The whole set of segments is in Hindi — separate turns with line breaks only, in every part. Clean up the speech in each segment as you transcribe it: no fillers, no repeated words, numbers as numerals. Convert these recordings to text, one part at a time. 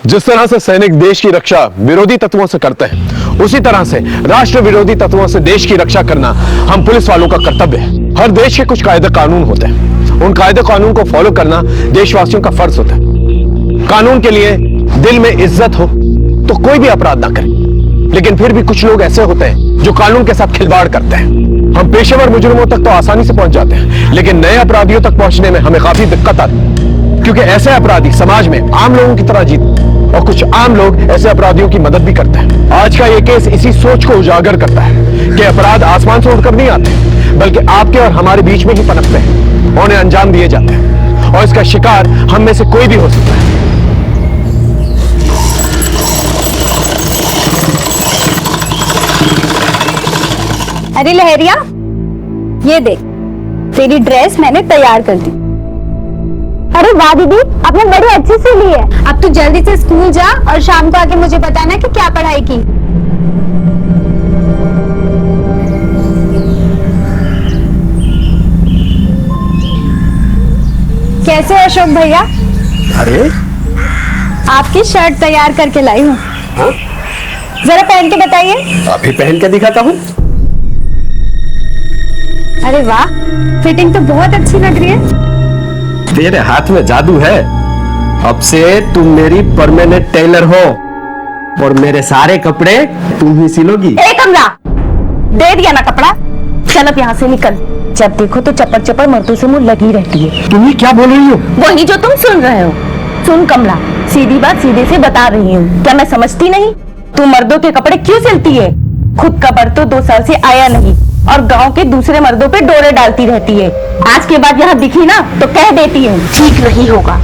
जिस तरह से सैनिक देश की रक्षा विरोधी तत्वों से करते हैं, उसी तरह से राष्ट्र विरोधी तत्वों से देश की रक्षा करना हम पुलिस वालों का कर्तव्य है। हर देश के कुछ कायदे कानून होते हैं, उन कायदे कानून को फॉलो करना देशवासियों का फर्ज होता है। कानून के लिए दिल में इज्जत हो तो कोई भी अपराध ना करे, लेकिन फिर भी कुछ लोग ऐसे होते हैं जो कानून के साथ खिलवाड़ करते हैं। हम पेशेवर मुजरिमों तक तो आसानी से पहुंच जाते हैं, लेकिन नए अपराधियों तक पहुंचने में हमें काफी दिक्कत आती है, क्योंकि ऐसे अपराधी समाज में आम लोगों की तरह जीते और कुछ आम लोग ऐसे अपराधियों की मदद भी करते हैं। आज का ये केस इसी सोच को उजागर करता है कि अपराध आसमान से उड़कर नहीं आते, बल्कि आपके और हमारे बीच में ही पनपते हैं और उन्हें अंजाम दिए जाते हैं, और इसका शिकार हम में से कोई भी हो सकता है।
अरे लहरिया, ये देख, तेरी ड्रेस मैंने तैयार कर दी।
अरे वाह दीदी, आपने बड़ी अच्छी सी ली है।
अब तू जल्दी से स्कूल जा और शाम को आके मुझे बताना कि क्या पढ़ाई की। कैसे हो अशोक भैया?
अरे
आपकी शर्ट तैयार करके लाई हूँ, जरा पहन के बताइए।
अभी पहन के दिखाता हूँ।
अरे वाह, फिटिंग तो बहुत अच्छी लग रही है।
तेरे हाथ में जादू है। अब से तुम मेरी परमानेंट टेलर हो और मेरे सारे कपड़े तुम ही सिलोगी।
ए कमला, दे दिया ना कपड़ा, चल अब यहाँ से निकल। जब देखो तो चप्पड़ चप्पड़ मर्दों से मुंह लगी रहती है।
तुम ही क्या बोल रही हो?
वही जो तुम सुन रहे हो। सुन कमला, सीधी बात सीधे से बता रही हूँ, क्या मैं समझती नहीं? तू मर्दों के कपड़े क्यों सिलती है? खुद का मर्द तो 2 साल से आया नहीं और गांव के दूसरे मर्दों पे डोरे डालती रहती है। आज के बाद यहाँ दिखी ना तो कह देती हूँ, ठीक नहीं होगा।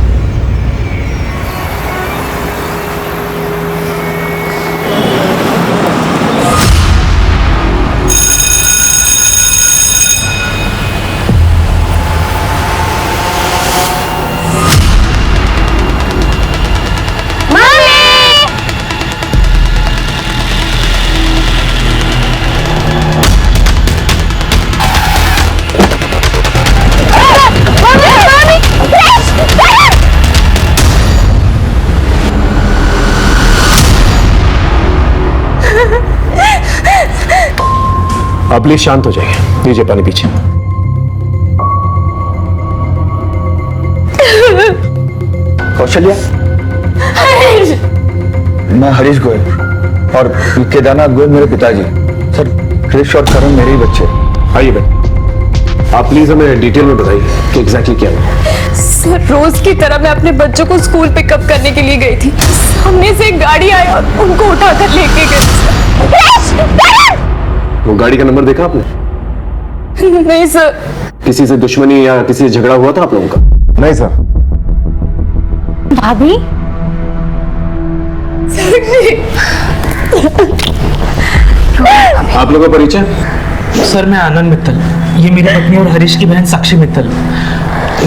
आप प्लीज शांत हो जाइए, दीजिए पानी पीछे।
कौशल्या, मैं हरीश गोयल और केदारनाथ गोयल मेरे पिताजी। सर, क्रिश और करण मेरे ही बच्चे।
आइए बेटा, आप प्लीज हमें डिटेल में बताइए कि एग्जैक्टली क्या हुआ।
सर, रोज की तरह मैं अपने बच्चों को स्कूल पिकअप करने के लिए गई थी। सामने से एक गाड़ी आई और उनको उठाकर लेके गई।
वो गाड़ी का नंबर देखा आपने?
नहीं सर।
किसी से दुश्मनी या किसी से झगड़ा हुआ था आप लोगों का?
नहीं सर।
भाभी,
आप लोगों का परिचय?
सर, मैं आनंद मित्तल, ये मेरी पत्नी और हरीश की बहन साक्षी मित्तल।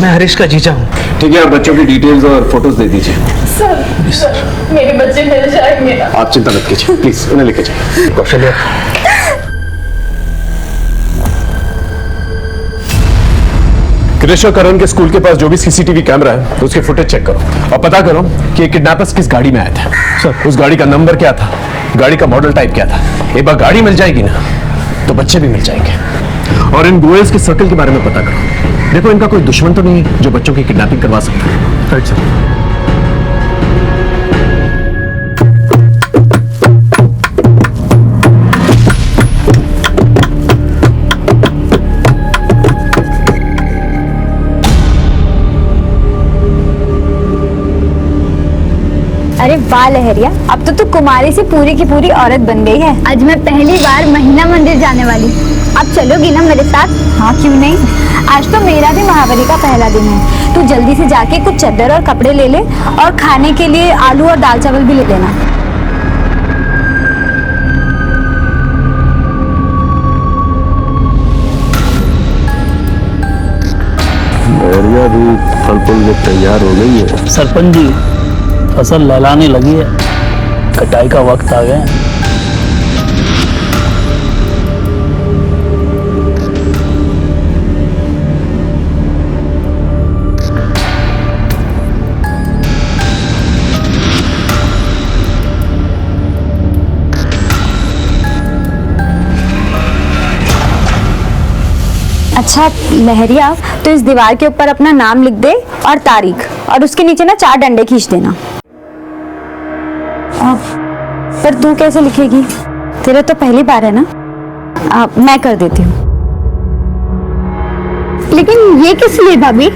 मैं हरीश का जीजा हूँ।
ठीक है, आप बच्चों की डिटेल्स और फोटोज दे दीजिए।
सर, मेरे बच्चे मिल जाएंगे ना?
आप चिंता मत कीजिए, प्लीज उन्हें लेके जाइए।
कौशल्या,
क्रिश और करण के स्कूल के पास जो भी सीसीटीवी कैमरा है उसके फुटेज चेक करो और पता करो कि ये किडनैपर्स किस गाड़ी में आए थे। सर, उस गाड़ी का नंबर क्या था, गाड़ी का मॉडल टाइप क्या था। एक बार गाड़ी मिल जाएगी ना तो बच्चे भी मिल जाएंगे। और इन गोयल्स के सर्कल के बारे में पता करो। देखो, इनका कोई दुश्मन तो नहीं है जो बच्चों की किडनैपिंग करवा सकता है। Right sir.
अरे वाह लहरिया, अब तो तू कुमारी से पूरी की पूरी औरत बन गई है।
आज मैं पहली बार महिला मंदिर जाने वाली। अब चलोगी ना मेरे साथ?
हाँ क्यों नहीं, आज तो मेरा भी महावरी का पहला दिन है। तू जल्दी से जाके कुछ चादर और कपड़े ले ले और खाने के लिए आलू और दाल चावल भी ले लेना।
लहरिया भी फल फूल में तैयार हो गई है।
सरपंच जी, फसल लहलाने लगी है, कटाई का वक्त आ गया।
अच्छा लहरिया, तो इस दीवार के ऊपर अपना नाम लिख दे और तारीख, और उसके नीचे ना 4 डंडे खींच देना। पर तू कैसे लिखेगी? तेरा तो पहली बार है ना। मैं कर देती हूँ। लेकिन ये किस लिए भाभी?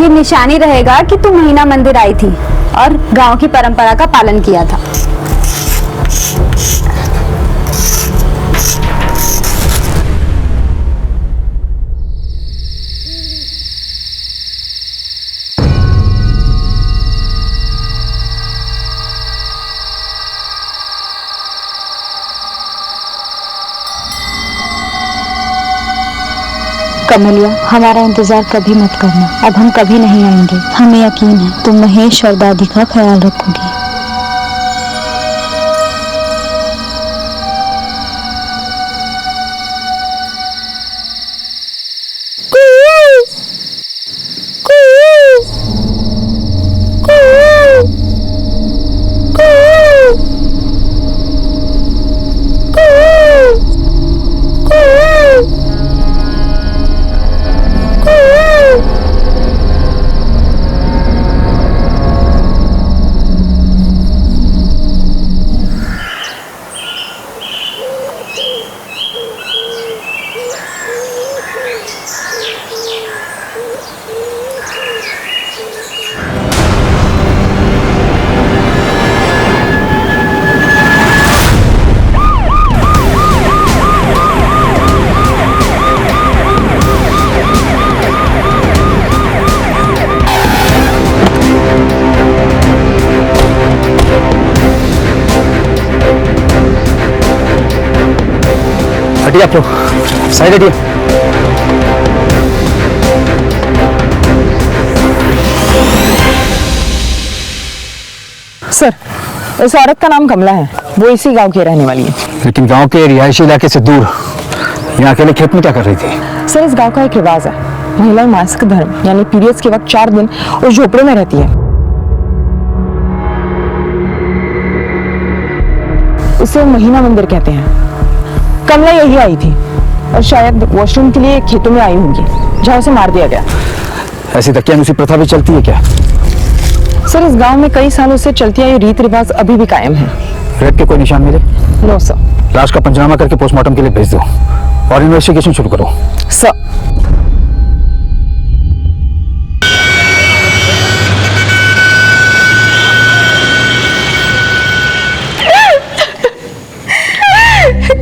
ये निशानी रहेगा कि तू महीना मंदिर आई थी और गांव की परंपरा का पालन किया था। कमलिया, हमारा इंतजार कभी मत करना, अब हम कभी नहीं आएंगे। हमें यकीन है तुम महेश और दादी का ख्याल रखोगी।
हटिए आप लोग, साइड हटिए।
सर, इस औरत का नाम कमला है, वो इसी गांव की रहने वाली है।
लेकिन गांव के रिहायशी इलाके से दूर यहाँ अकेले खेत में क्या कर रही थी?
सर, इस गांव का एक रिवाज है, महिलाएं मासिक धर्म यानी पीरियड्स के वक्त 4 दिन उस झोपड़े में रहती है। उसे महीना मंदिर कहते हैं। कमला यही आई थी और शायद वॉशरूम के लिए खेतों में आई होगी, जहाँ उसे मार दिया गया।
ऐसी तकियानुसी प्रथा भी चलती है क्या?
सर, इस गांव में कई सालों से चलती आई रीत रिवाज अभी भी कायम है।
रेप के कोई निशान मिले?
No sir.
लाश का पंचनामा करके पोस्टमार्टम के लिए भेज दो और इन्वेस्टिगेशन शुरू करो।
सर,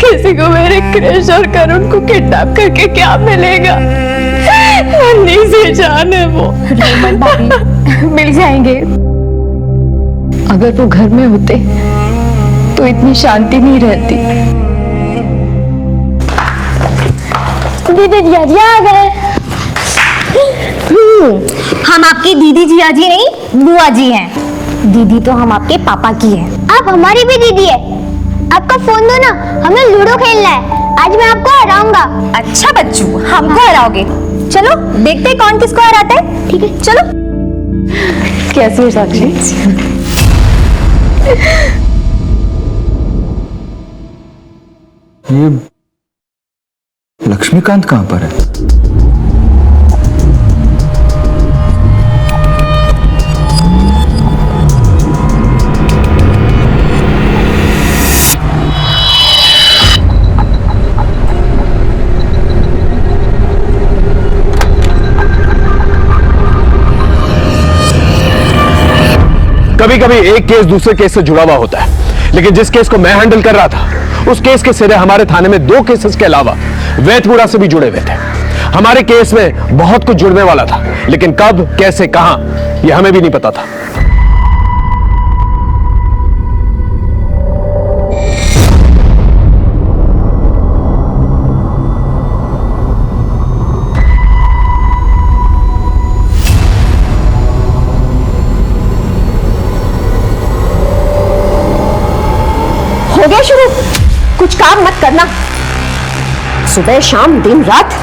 किसी को मेरे क्रिश और करुण को किडनैप करके क्या मिलेगा? अन्नी से जान है वो।
रोमन भाभी, मिल जाएंगे।
अगर वो घर में होते तो इतनी शांति नहीं रहती।
दीदी जियाजी आ गए। हम आपकी दीदी जियाजी नहीं, बुआ जी हैं। दीदी तो हम आपके पापा की है।
आप हमारी भी दीदी है। आपका फोन दो ना, हमें लूडो खेलना है। आज मैं आपको हराऊंगा।
अच्छा बच्चू, हमको हराओगे? चलो देखते हैं कौन किसको हराता है। ठीक है, चलो।
कैसी है साक्षी?
ये लक्ष्मीकांत कहाँ पर है?
कभी कभी एक केस दूसरे केस से जुड़ा हुआ होता है, लेकिन जिस केस को मैं हैंडल कर रहा था उस केस के सिरे हमारे थाने में 2 केसेस के अलावा वैतपुरा से भी जुड़े हुए थे। हमारे केस में बहुत कुछ जुड़ने वाला था, लेकिन कब, कैसे, कहां, यह हमें भी नहीं पता था।
हो गया शुरू। कुछ काम मत करना। सुबह शाम दिन रात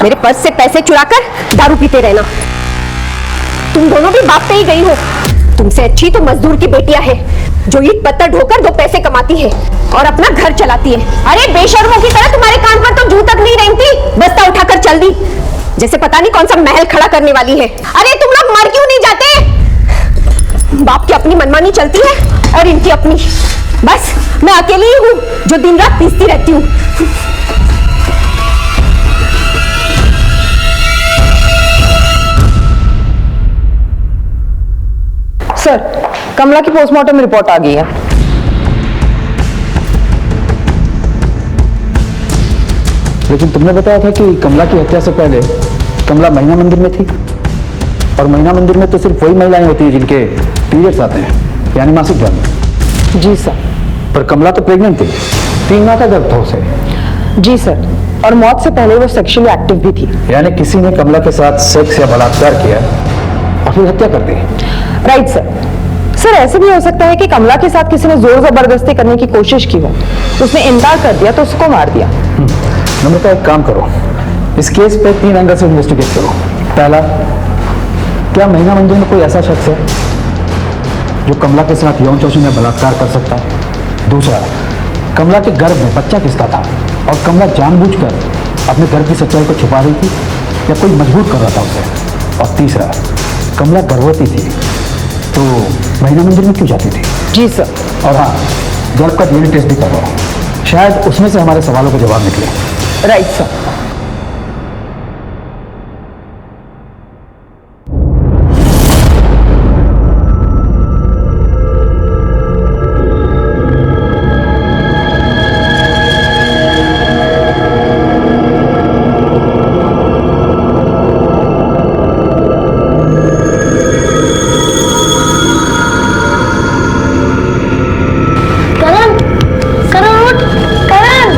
मेरे पर्स से पैसे चुराकर दारू पीते रहना। तुम दोनों भी बाप पे ही गई हो। तुमसे अच्छी तो मजदूर की बेटियां हैं जो ईंट पत्थर ढोकर 2 पैसे कमाती है और अपना घर चलाती है। अरे बेशर्मों की तरह तुम्हारे कान पर तो जू तक नहीं रेंगती। बस्ता उठाकर चल दिया। वाली, जैसे पता नहीं कौन सा महल खड़ा करने वाली है। अरे तुम लोग मर क्यों नहीं जाते? बाप की अपनी मनमानी चलती है और इनकी अपनी। बस मैं अकेली ही हूँ जो दिन रात पीसती रहती हूँ।
सर, कमला की पोस्टमार्टम रिपोर्ट आ गई है।
लेकिन तुमने बताया था कि कमला की हत्या से पहले कमला महिला मंदिर में थी, और महिला मंदिर में तो सिर्फ वही महिलाएं होती हैं जिनके पीरियड्स आते हैं, यानी मासिक धर्म।
जी सर।
पर कमला तो प्रेग्नेंट थी, 3 माह का गर्भ था उसे।
जी सर, और मौत से पहले वो सेक्सुअली एक्टिव भी थी।
यानी किसी ने कमला के साथ सेक्स या बलात्कार किया और फिर हत्या कर दी।
Right sir. सर, ऐसे भी हो सकता है कि कमला के साथ किसी ने जोर जबरदस्ती करने की कोशिश की हो, उसने इनकार कर दिया तो उसको मार दिया।
नम्रता, एक काम करो, इस केस पे 3 एंगल से इन्वेस्टिगेट करो। पहला, क्या महिला मंदिर में कोई ऐसा शख्स है जो कमला के साथ यौन शोषण या बलात्कार कर सकता है? दूसरा, कमला के गर्भ में बच्चा किसका था और कमला जानबूझकर अपने गर्भ की सच्चाई को छुपा रही थी या कोई मजबूर कर रहा था उसे? और तीसरा, कमला गर्भवती थी तो महिला मंदिर में क्यों जाती थी?
जी सर।
और हाँ, गर्भ का डीएनए टेस्ट भी करवाओ, शायद उसमें से हमारे सवालों के जवाब निकले।
Right sir.
करण, करण उठ, करण।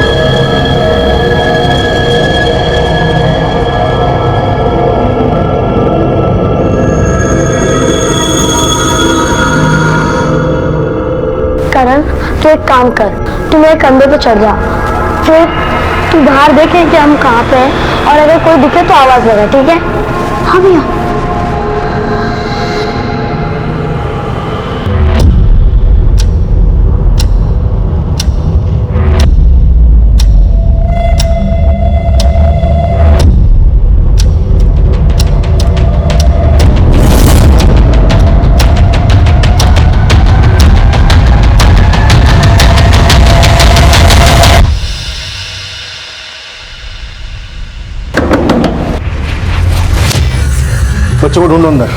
करण, तू एक काम कर, तू मेरे कंधे पे चढ़ जा, फिर तू बाहर देखे कि हम कहाँ पे हैं, और अगर कोई दिखे तो आवाज लगा, ठीक है? हाँ भैया।
बच्चों को ढूंढो अंदर।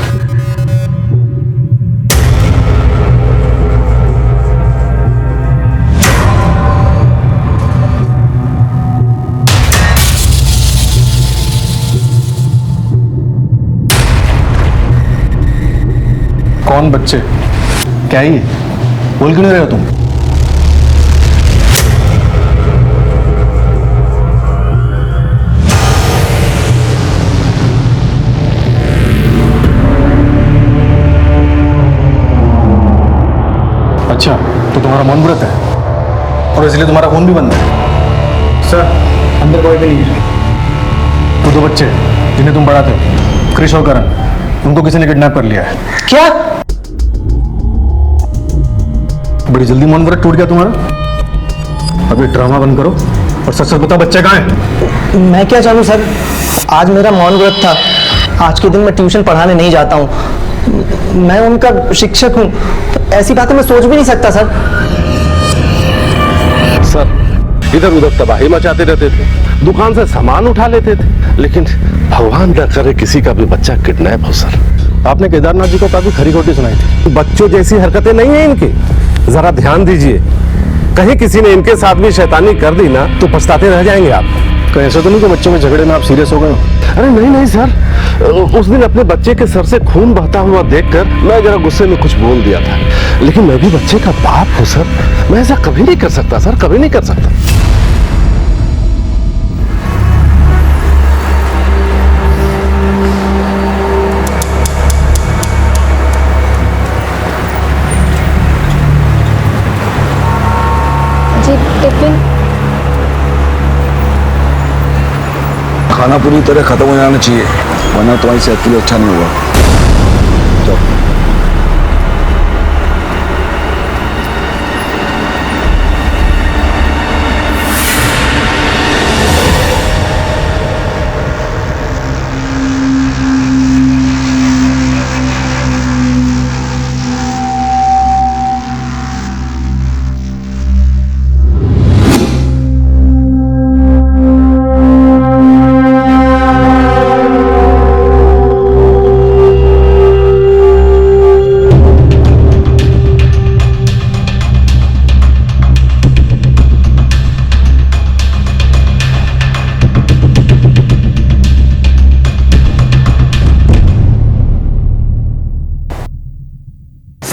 कौन बच्चे? क्या ही बोल क्यों नहीं रहे हो तुम? अच्छा, तो तुम्हारा मौन व्रत है और इसलिए तुम्हारा खून भी बंद है।
सर, अंदर कोई भी नहीं है।
वो 2 बच्चे जिन्हें तुम पढ़ाते हो, क्रिश और करण, उनको किसी ने किडनैप कर लिया है।
क्या?
बड़ी जल्दी मौन व्रत टूट गया तुम्हारा। अब ये ड्रामा बंद करो और सच सच बताओ, बच्चे कहाँ हैं?
मैं क्या जानूं सर, आज मेरा मौन व्रत था। आज के दिन मैं ट्यूशन पढ़ाने नहीं जाता हूँ, मैं उनका शिक्षक हूँ, तो ऐसी बातें मैं सोच भी नहीं सकता सर।
सर, इधर उधर तबाही मचाते रहते थे, दुकान से सामान उठा लेते थे, लेकिन भगवान न करे किसी का भी बच्चा किडनैप हो। सर, आपने केदारनाथ जी को काफी खरी खोटी सुनाई थी। बच्चों जैसी हरकतें नहीं है इनकी, जरा ध्यान दीजिए। कहीं किसी ने इनके साथ भी शैतानी कर दी ना तो पछताते रह जाएंगे आप। कहीं ऐसा तो नहीं कि बच्चों के झगड़े में आप सीरियस हो गए हो? अरे नहीं नहीं सर, उस दिन अपने बच्चे के सर से खून बहता हुआ देखकर मैं जरा गुस्से में कुछ बोल दिया था, लेकिन मैं भी बच्चे का बाप हूं सर, मैं ऐसा कभी नहीं कर सकता सर, कभी नहीं कर सकता।
जी, टिफिन।
खाना पूरी तरह खत्म हो जाना चाहिए, वरना तुम्हारी सेहत के लिए अच्छा नहीं होगा। तो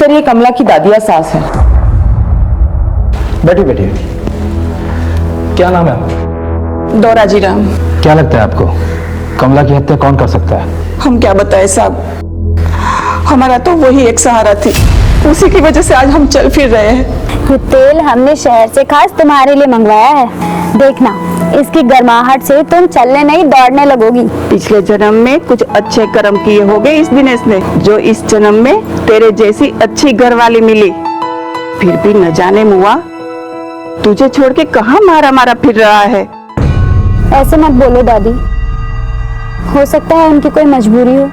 सर ये कमला की दादिया सास है।
बैठिए बैठिए। क्या नाम है आपका?
दौराजी राम।
क्या लगता है आपको कमला की हत्या कौन कर सकता है?
हम क्या बताएं साहब, हमारा तो वही एक सहारा थी, उसी की वजह से आज हम चल फिर रहे हैं।
ये तेल हमने शहर से खास तुम्हारे लिए मंगवाया है, देखना इसकी गर्माहट से तुम चलने नहीं दौड़ने लगोगी।
पिछले जन्म में कुछ अच्छे कर्म किए होंगे इस दिनेश ने, जो इस जन्म में तेरे जैसी अच्छी घरवाली मिली। फिर भी न जाने मुआ तुझे छोड़ के कहाँ मारा मारा फिर रहा है।
ऐसे मत बोलो दादी, हो सकता है उनकी कोई मजबूरी हो।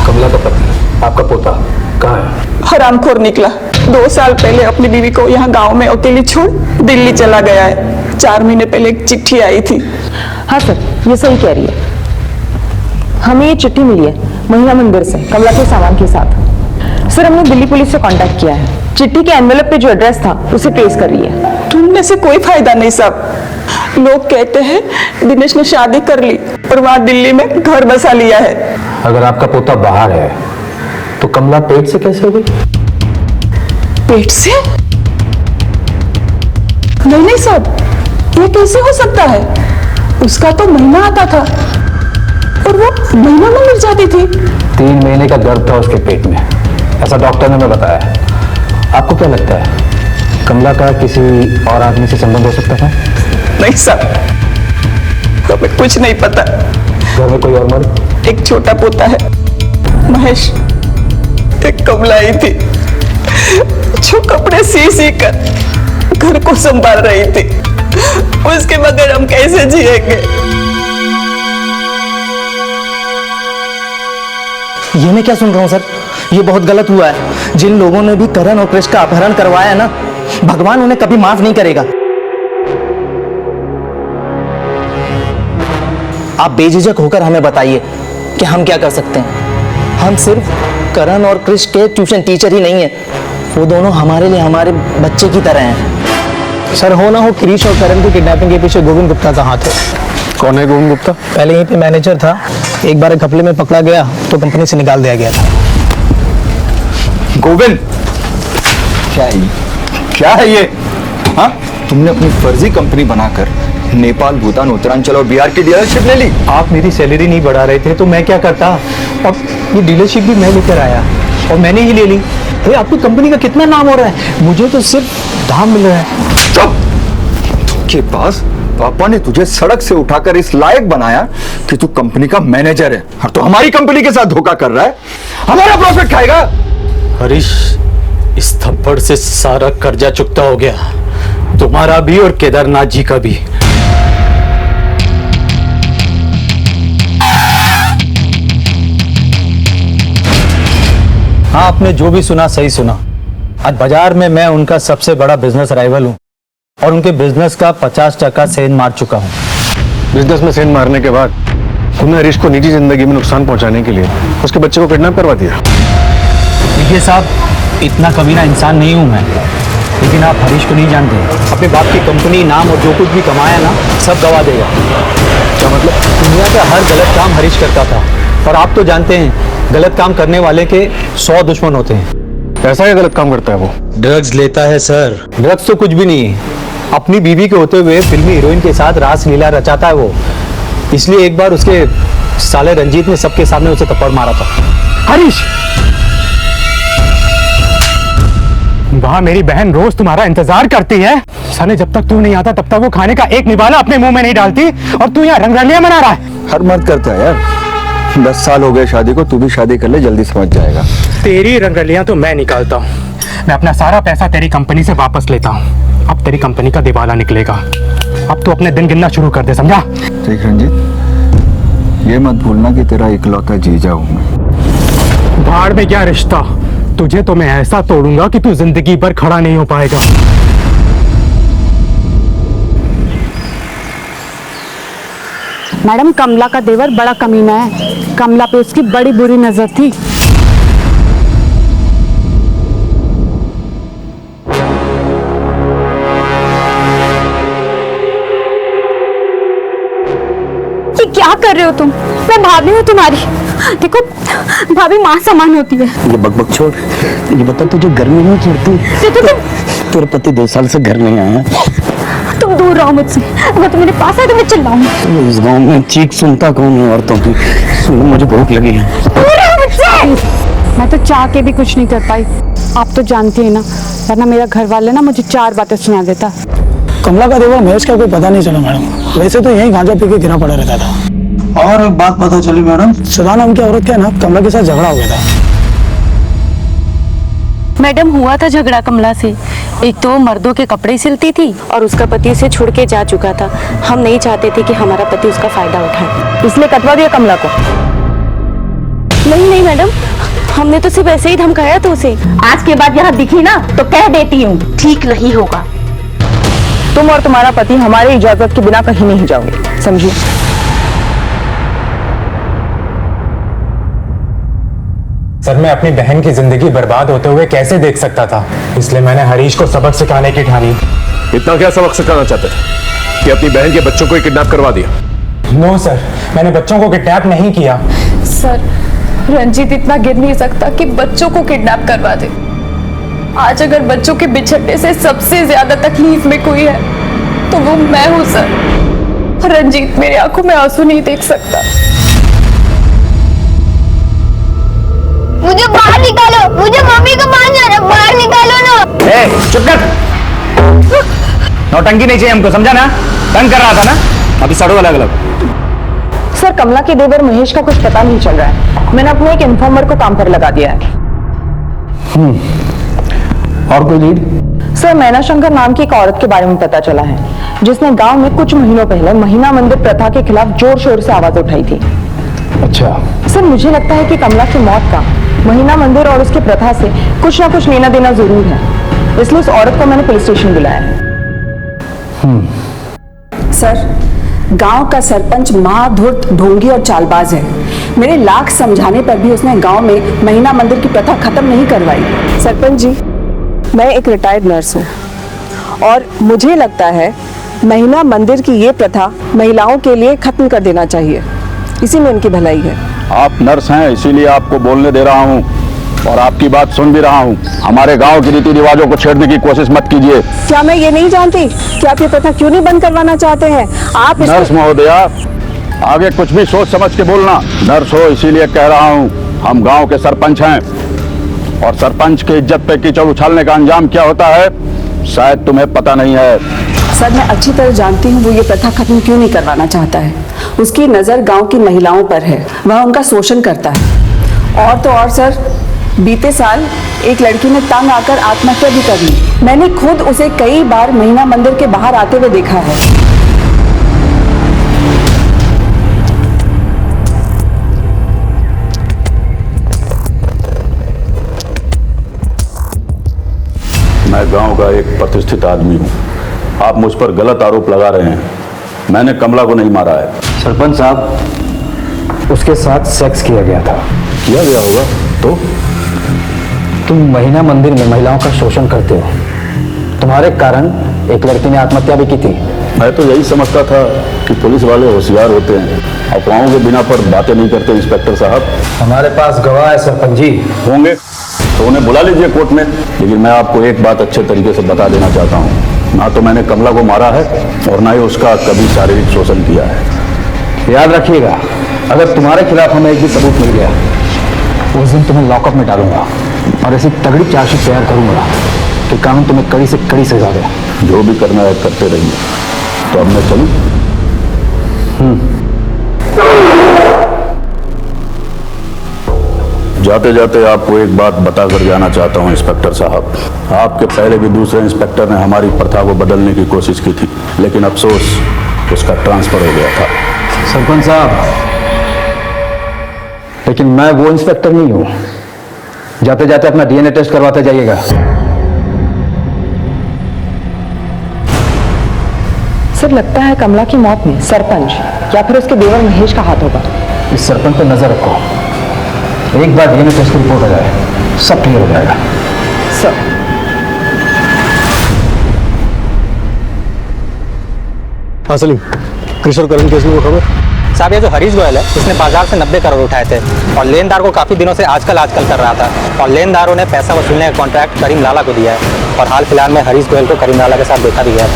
कमला का पति आपका पोता कहाँ है?
हरामखोर निकला, 2 साल पहले अपनी बीवी को यहाँ गांव में अकेली छोड़ दिल्ली चला गया है। 4 महीने पहले एक चिट्ठी आई थी।
हाँ सर, ये सही कह रही है। हमें ये चिट्ठी मिली है महिला मंदिर से कमला के सामान के साथ। सर हमने दिल्ली पुलिस से कांटेक्ट किया है, चिट्ठी के एनवेलप पे जो एड्रेस था उसे ट्रेस कर रही है।
ढूंढने से कोई फायदा नहीं साहब। लोग कहते हैं दिनेश ने शादी कर ली और वहां दिल्ली में घर बसा लिया है।
अगर आपका पोता बाहर है तो कमला पेट से कैसे हो गई?
पेट से? नहीं साहब, ये कैसे हो सकता है? उसका तो महीना आता था और वो महीना में मिल जाती थी।
3 महीने का गर्भ था उसके पेट में, ऐसा डॉक्टर ने हमें बताया। आपको क्या लगता है कमला का किसी और आदमी से संबंध हो सकता था?
नहीं साहब, हमें कुछ नहीं पता।
घर में कोई और मर्द?
एक छोटा पोता है महेश, एक कमला ही थी जो कपड़े सी कर घर को संभाल रही थी। उसके बगैर हम कैसे जिएंगे?
ये मैं क्या सुन रहा हूँ सर, ये बहुत गलत हुआ है। जिन लोगों ने भी करण और कृष्ण का अपहरण करवाया है ना, भगवान उन्हें कभी माफ नहीं करेगा। आप बेझिझक होकर हमें बताइए कि हम क्या कर सकते हैं। हम सिर्फ करण और कृष्ण के ट्यूशन टीचर ही नहीं है, वो दोनों हमारे लिए हमारे बच्चे की तरह हैं।
सर हो ना हो क्रिश और करण की किडनैपिंग के पीछे गोविंद गुप्ता का हाथ है।
कौन है गोविंद गुप्ता?
पहले यहीं पे मैनेजर था, एक बार एक घपले में पकड़ा गया तो कंपनी से निकाल दिया गया था।
गोविंद
क्या है ये? हाँ, तुमने अपनी फर्जी कंपनी बनाकर नेपाल, भूटान, उत्तरांचल और बिहार की डीलरशिप ले ली।
आप मेरी सैलरी नहीं बढ़ा रहे थे तो मैं क्या करता, अब ये डीलरशिप भी मैं लेकर आया और मैंने ही ले ली। अरे आपकी कंपनी का कितना नाम हो रहा है, मुझे तो सिर्फ दाम मिल रहा है।
चुप! तुमके पास पापा ने तुझे सड़क से उठाकर इस लायक बनाया कि तू कंपनी का मैनेजर है और तू हमारी कंपनी के साथ धोखा कर रहा है, हमारा प्रॉफिट खाएगा।
हरीश, इस थप्पड़ से सारा कर्जा चुकता हो गया, तुम्हारा भी और केदारनाथ जी का भी। हाँ, आपने जो भी सुना सही सुना। आज बाजार में मैं उनका सबसे बड़ा बिजनेस राइवल हूँ और उनके बिजनेस का 50% सेंध मार चुका हूँ।
बिजनेस में सेंध मारने के बाद तुमने हरीश को निजी जिंदगी में नुकसान पहुंचाने के लिए उसके बच्चे को किडनैप करवा दिया।
देखिए साहब, इतना कमीना इंसान नहीं हूँ मैं, लेकिन आप हरीश को नहीं जानते। अपने बाप की कंपनी, नाम और जो कुछ भी कमाया ना, सब गवा देगा। क्या मतलब? दुनिया का हर गलत काम हरीश करता था और आप तो जानते हैं गलत काम करने वाले के 100 दुश्मन होते हैं।
ऐसा ही गलत काम करता है वो?
ड्रग्स लेता है सर। ड्रग्स तो कुछ भी नहीं है, अपनी बीवी के होते हुए फिल्मी हीरोइन के साथ रास लीला रचाता है वो। इसलिए एक बार उसके साले रंजीत ने सबके सामने उसे थप्पड़ मारा था।
हरीश, वहां मेरी बहन रोज तुम्हारा इंतजार करती है। साले जब तक तू नहीं आता तब तक वो खाने का एक निवाला अपने मुंह में नहीं डालती और तू यहाँ रंगरलियां मना रहा है।
हर मर्द करता है यार। 10 साल हो गए शादी को, तू भी शादी कर ले, जल्दी समझ जाएगा।
तेरी रंगरलियां तो मैं निकालता हूँ, मैं अपना सारा पैसा तेरी कंपनी से वापस लेता हूँ। अब तेरी कंपनी का दिवाला निकलेगा, अब तो अपने दिन गिनना शुरू कर दे, समझा?
देख रंजीत, ये मत भूलना कि तेरा इकलौता जीजा हूं मैं।
भाड़ में क्या रिश्ता, तुझे तो मैं ऐसा तोड़ूंगा कि तू जिंदगी भर खड़ा नहीं हो पाएगा।
मैडम, कमला का देवर बड़ा कमीना है, कमला पे उसकी बड़ी बुरी नजर थी।
ये क्या कर रहे हो तुम? मैं भाभी हूँ तुम्हारी। देखो भाभी माँ समान होती है।
ये बकबक छोड़, ये बता तुझे गर्मी नहीं चढ़ती?
देखो
तेरे पति 2 साल से घर नहीं आया।
तुम दूर रहो मुझसे, अगर तुम मेरे पास आए तो मैं चिल्लाऊंगी।
इस गांव में चीख सुनता कौन है औरतों की? सुनो, मुझे भूख लगी है।
दूर रहो मुझसे।
मैं तो चाह के भी कुछ नहीं कर पाई। आप तो जानती है ना, वरना मेरा घर वाले ना मुझे 4 बातें सुना देता।
कमला का देवर महेश का कोई पता नहीं चला मैडम। वैसे तो यही गांजा पी के गिरा पड़ा रहता था।
और एक बात पता चली मैडम,
सदा नाम की औरत का ना कमला के साथ झगड़ा हो गया था।
मैडम हुआ था झगड़ा कमला से। एक तो वो मर्दों के कपड़े सिलती थी और उसका पति उसे छोड़ के जा चुका था। हम नहीं चाहते थे कि हमारा पति उसका फायदा उठाए,
इसलिए कटवा दिया कमला को।
नहीं मैडम, हमने तो सिर्फ ऐसे ही धमकाया था उसे।
आज के बाद यहाँ दिखी ना तो कह देती हूँ,
ठीक नहीं होगा।
तुम और तुम्हारा पति हमारी इजाजत के बिना कहीं नहीं जाओगे, समझिए।
सर, मैं अपनी बहन की जिंदगी बर्बाद होते हुए कैसे देख सकता था, इसलिए मैंने हरीश को सबक सिखाने की ठानी।
इतना क्या सबक सिखाना चाहते थे कि अपनी बहन के बच्चों को ही किडनैप करवा दिया?
नो सर, मैंने बच्चों को किडनैप नहीं किया।
सर, रंजीत इतना गिर नहीं सकता कि बच्चों को किडनैप करवा दे। आज अगर बच्चों के बिछड़ने से सबसे ज्यादा तकलीफ में कोई है तो वो मैं हूं सर। रंजीत मेरी आंखों में आंसू नहीं देख सकता।
मुझे बाहर निकालो, मुझे मम्मी को मान जाना, बाहर निकालो ना।
ए, चुप कर। नौटंकी नहीं चाहिए हमको, समझा ना? तंग कर रहा था ना, अभी सड़ो अलग अलग।
सर, कमला के देवर महेश का कुछ पता नहीं चल रहा है। मैंने अपने एक इन्फॉर्मर को काम पर लगा दिया है।
और कोई लीड?
सर, मैना शंकर नाम की एक औरत के बारे में पता चला है, जिसने गांव में कुछ महीनों पहले महिला मंदिर प्रथा के खिलाफ जोर शोर से आवाज उठाई थी।
अच्छा।
सर, मुझे लगता है कि कमला की मौत का महिला मंदिर और उसकी प्रथा से कुछ ना कुछ लेना देना जरूर है, इसलिए उस औरत को मैंने पुलिस स्टेशन बुलाया है।
सर, गांव का सरपंच महाधूर्त, ढोंगी और चालबाज है। मेरे लाख समझाने पर भी उसने गांव में महिला मंदिर की प्रथा खत्म नहीं करवाई।
सरपंच जी, मैं एक रिटायर्ड नर्स हूँ और मुझे लगता है महिला मंदिर की ये प्रथा महिलाओं के लिए खत्म कर देना चाहिए। इसी में इनकी भलाई है।
आप नर्स हैं, इसीलिए आपको बोलने दे रहा हूँ और आपकी बात सुन भी रहा हूँ। हमारे गांव के रीति रिवाजों को छेड़ने की कोशिश मत कीजिए।
क्या मैं ये नहीं जानती कि आप ये प्रथा क्यों नहीं बंद करवाना चाहते हैं? आप
नर्स महोदया, आगे कुछ भी सोच समझ के बोलना। नर्स हो इसीलिए कह रहा हूँ, हम गांव के सरपंच हैं और सरपंच की इज्जत पे कीचड़ उछालने का अंजाम क्या होता है शायद तुम्हें पता नहीं है।
सर, मैं अच्छी तरह जानती हूँ वो ये प्रथा खत्म क्यों नहीं करवाना चाहता है। उसकी नज़र गांव की महिलाओं पर है, वह उनका शोषण करता है। और तो और सर, बीते साल एक लड़की ने तंग आकर आत्महत्या भी कर ली। मैंने खुद उसे कई बार महिला मंदिर के बाहर आते हुए देखा है।
मैं गांव का एक प्रतिष्ठित आदमी हूँ, आप मुझ पर गलत आरोप लगा रहे हैं। मैंने कमला को नहीं मारा है।
सरपंच साहब, उसके साथ सेक्स किया गया था।
किया गया होगा तो?
तुम महिला मंदिर में महिलाओं का शोषण करते हो। तुम्हारे कारण एक लड़की ने आत्महत्या भी की थी।
मैं तो यही समझता था कि पुलिस वाले होशियार होते हैं, अफवाहों के बिना पर बातें नहीं करते। इंस्पेक्टर साहब,
हमारे पास गवाह है सरपंच जी।
होंगे तो उन्हें बुला लीजिए कोर्ट में। लेकिन मैं आपको एक बात अच्छे तरीके से बता देना चाहता हूँ, ना तो मैंने कमला को मारा है और ना ही उसका कभी शारीरिक शोषण किया है।
याद रखिएगा, अगर तुम्हारे खिलाफ हमें एक भी सबूत मिल गया, उस दिन तुम्हें लॉकअप में डालूंगा और ऐसी तगड़ी चार्जशीट तैयार करूंगा कि कानून तुम्हें कड़ी से कड़ी सजा दे।
जो भी करना है करते रहिए। तो अब मैं चलूं? जाते जाते आपको एक बात बताकर जाना चाहता हूं इंस्पेक्टर साहब। आपके पहले भी दूसरे इंस्पेक्टर ने हमारी प्रथा को बदलने की कोशिश की थी, लेकिन अफसोस उसका ट्रांसफर हो गया था।
सरपंच साहब, लेकिन मैं वो इंस्पेक्टर नहीं हूं। जाते जाते अपना डीएनए टेस्ट करवाते जाइएगा।
सर, लगता है कमला की मौत में सरपंच या फिर उसके देवर महेश का हाथ होगा।
इस सरपंच पर नजर रखो। एक बार डीएनए टेस्ट की रिपोर्ट आ जाए, सब क्लियर हो जाएगा।
सर,
हाँ सलीम, कृष्ण करण केस में वो खबर?
साहब, ये जो हरीश गोयल है, इसने बाजार से 90 करोड़ उठाए थे और लेनदार को काफी दिनों से आजकल कर रहा था और लेनदारों ने पैसा वसूलने का कॉन्ट्रैक्ट करीम लाला को दिया है और हाल फिलहाल में हरीश गोयल को करीम लाला के साथ देखा भी गया है।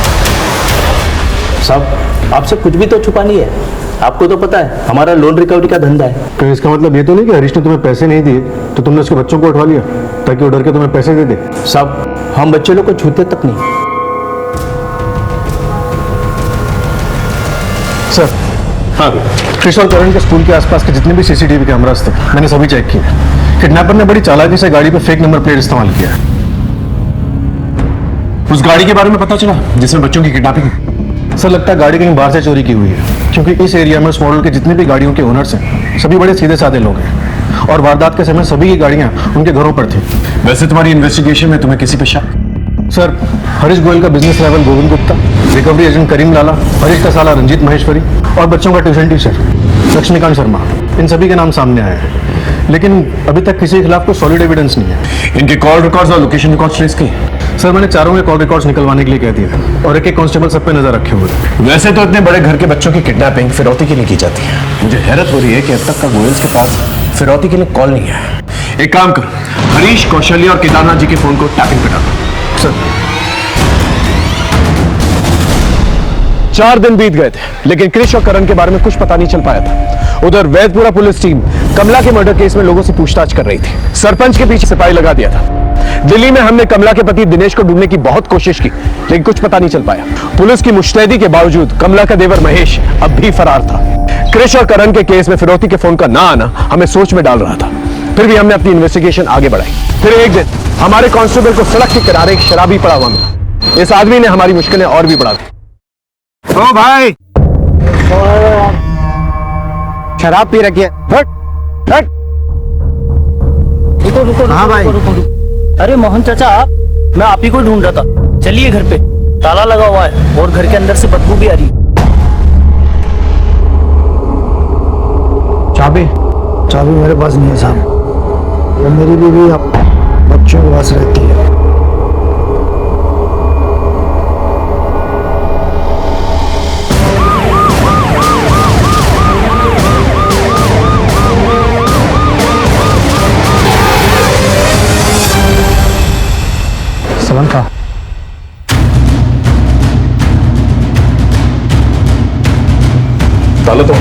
साहब, आपसे कुछ भी तो छुपा नहीं है। आपको तो पता है हमारा लोन रिकवरी का धंधा है।
तो इसका मतलब ये तो नहीं कि हरीश ने तुम्हें पैसे नहीं दिए तो तुमने उसके बच्चों को उठवा लिया ताकि वो डर के तुम्हें पैसे दे दे?
साहब, हम बच्चे लोग को छूते तक नहीं।
सर, हाँ, क्रिश और करण के स्कूल के आसपास के जितने भी सीसीटीवी कैमरास थे मैंने सभी चेक किए। किडनैपर ने बड़ी चालाकी से गाड़ी पे फेक नंबर प्लेट इस्तेमाल किया है। उस गाड़ी के बारे में पता चला जिसमें बच्चों की किडनैपिंग। सर, लगता है गाड़ी कहीं बाहर से चोरी की हुई है, क्योंकि इस एरिया में उस मॉडल के जितने भी गाड़ियों के ओनर्स हैं सभी बड़े सीधे साधे लोग हैं और वारदात के समय सभी की गाड़ियां उनके घरों पर थी। वैसे तुम्हारी इन्वेस्टिगेशन में तुम्हें किसी पे शक? सर, हरीश गोयल का business level Govind Gupta, recovery agent Karim Lala, Harish का साला रंजीत महेश्वरी और बच्चों का ट्यूशन टीचर लक्ष्मीकांत शर्मा, इन सभी के नाम सामने आए हैं। लेकिन अभी तक किसी के खिलाफ कोई सॉलिड एविडेंस नहीं है। इनके कॉल रिकॉर्ड्स और लोकेशन रिकॉर्ड्स ट्रेस किए? सर, मैंने चारों के कॉल रिकॉर्ड्स निकलवाने के लिए कह दिया था और एक कांस्टेबल सब पे नजर रखे हुए थे। वैसे तो इतने बड़े घर के बच्चों की किडनैपिंग फिरौती के लिए की जाती है। मुझे हैरत हो रही है कि अब तक का गोयल्स के पास फिरौती के लिए कॉल नहीं आया। एक काम कर, हरीश, कौशल्या और केदारनाथ जी के फोन को टैपिंग पे डालो। सर,
4 दिन बीत गए थे लेकिन क्रिश और करण के बारे में कुछ पता नहीं चल पाया था। उधर वैदपुरा पुलिस टीम कमला के मर्डर केस में लोगों से पूछताछ कर रही थी। सरपंच के पीछे सिपाही लगा दिया था। दिल्ली में हमने कमला के पति दिनेश को ढूंढने की बहुत कोशिश की लेकिन कुछ पता नहीं चल पाया। पुलिस की मुस्तैदी के बावजूद कमला का देवर महेश अब भी फरार था। क्रिश और करण के केस में फिरौती के फोन का ना आना हमें सोच में डाल रहा था। फिर भी हमने अपनी इन्वेस्टिगेशन आगे बढ़ाई। फिर एक दिन हमारे कांस्टेबल को सड़क के किनारे एक शराबी पड़ा हुआ मिला। इस आदमी ने हमारी मुश्किलें और भी बढ़ा दी।
ओ भाई, शराब पी रखी है।
रुको। हाँ भाई। अरे मोहन चाचा, मैं आप ही को ढूंढ रहा था। चलिए घर पे, ताला लगा हुआ है और घर के अंदर से बदबू भी आ रही है।
चाबी मेरे पास नहीं है साहब। ये मेरी बीवी बच्चों के पास रहती है।
सलन का ताला तो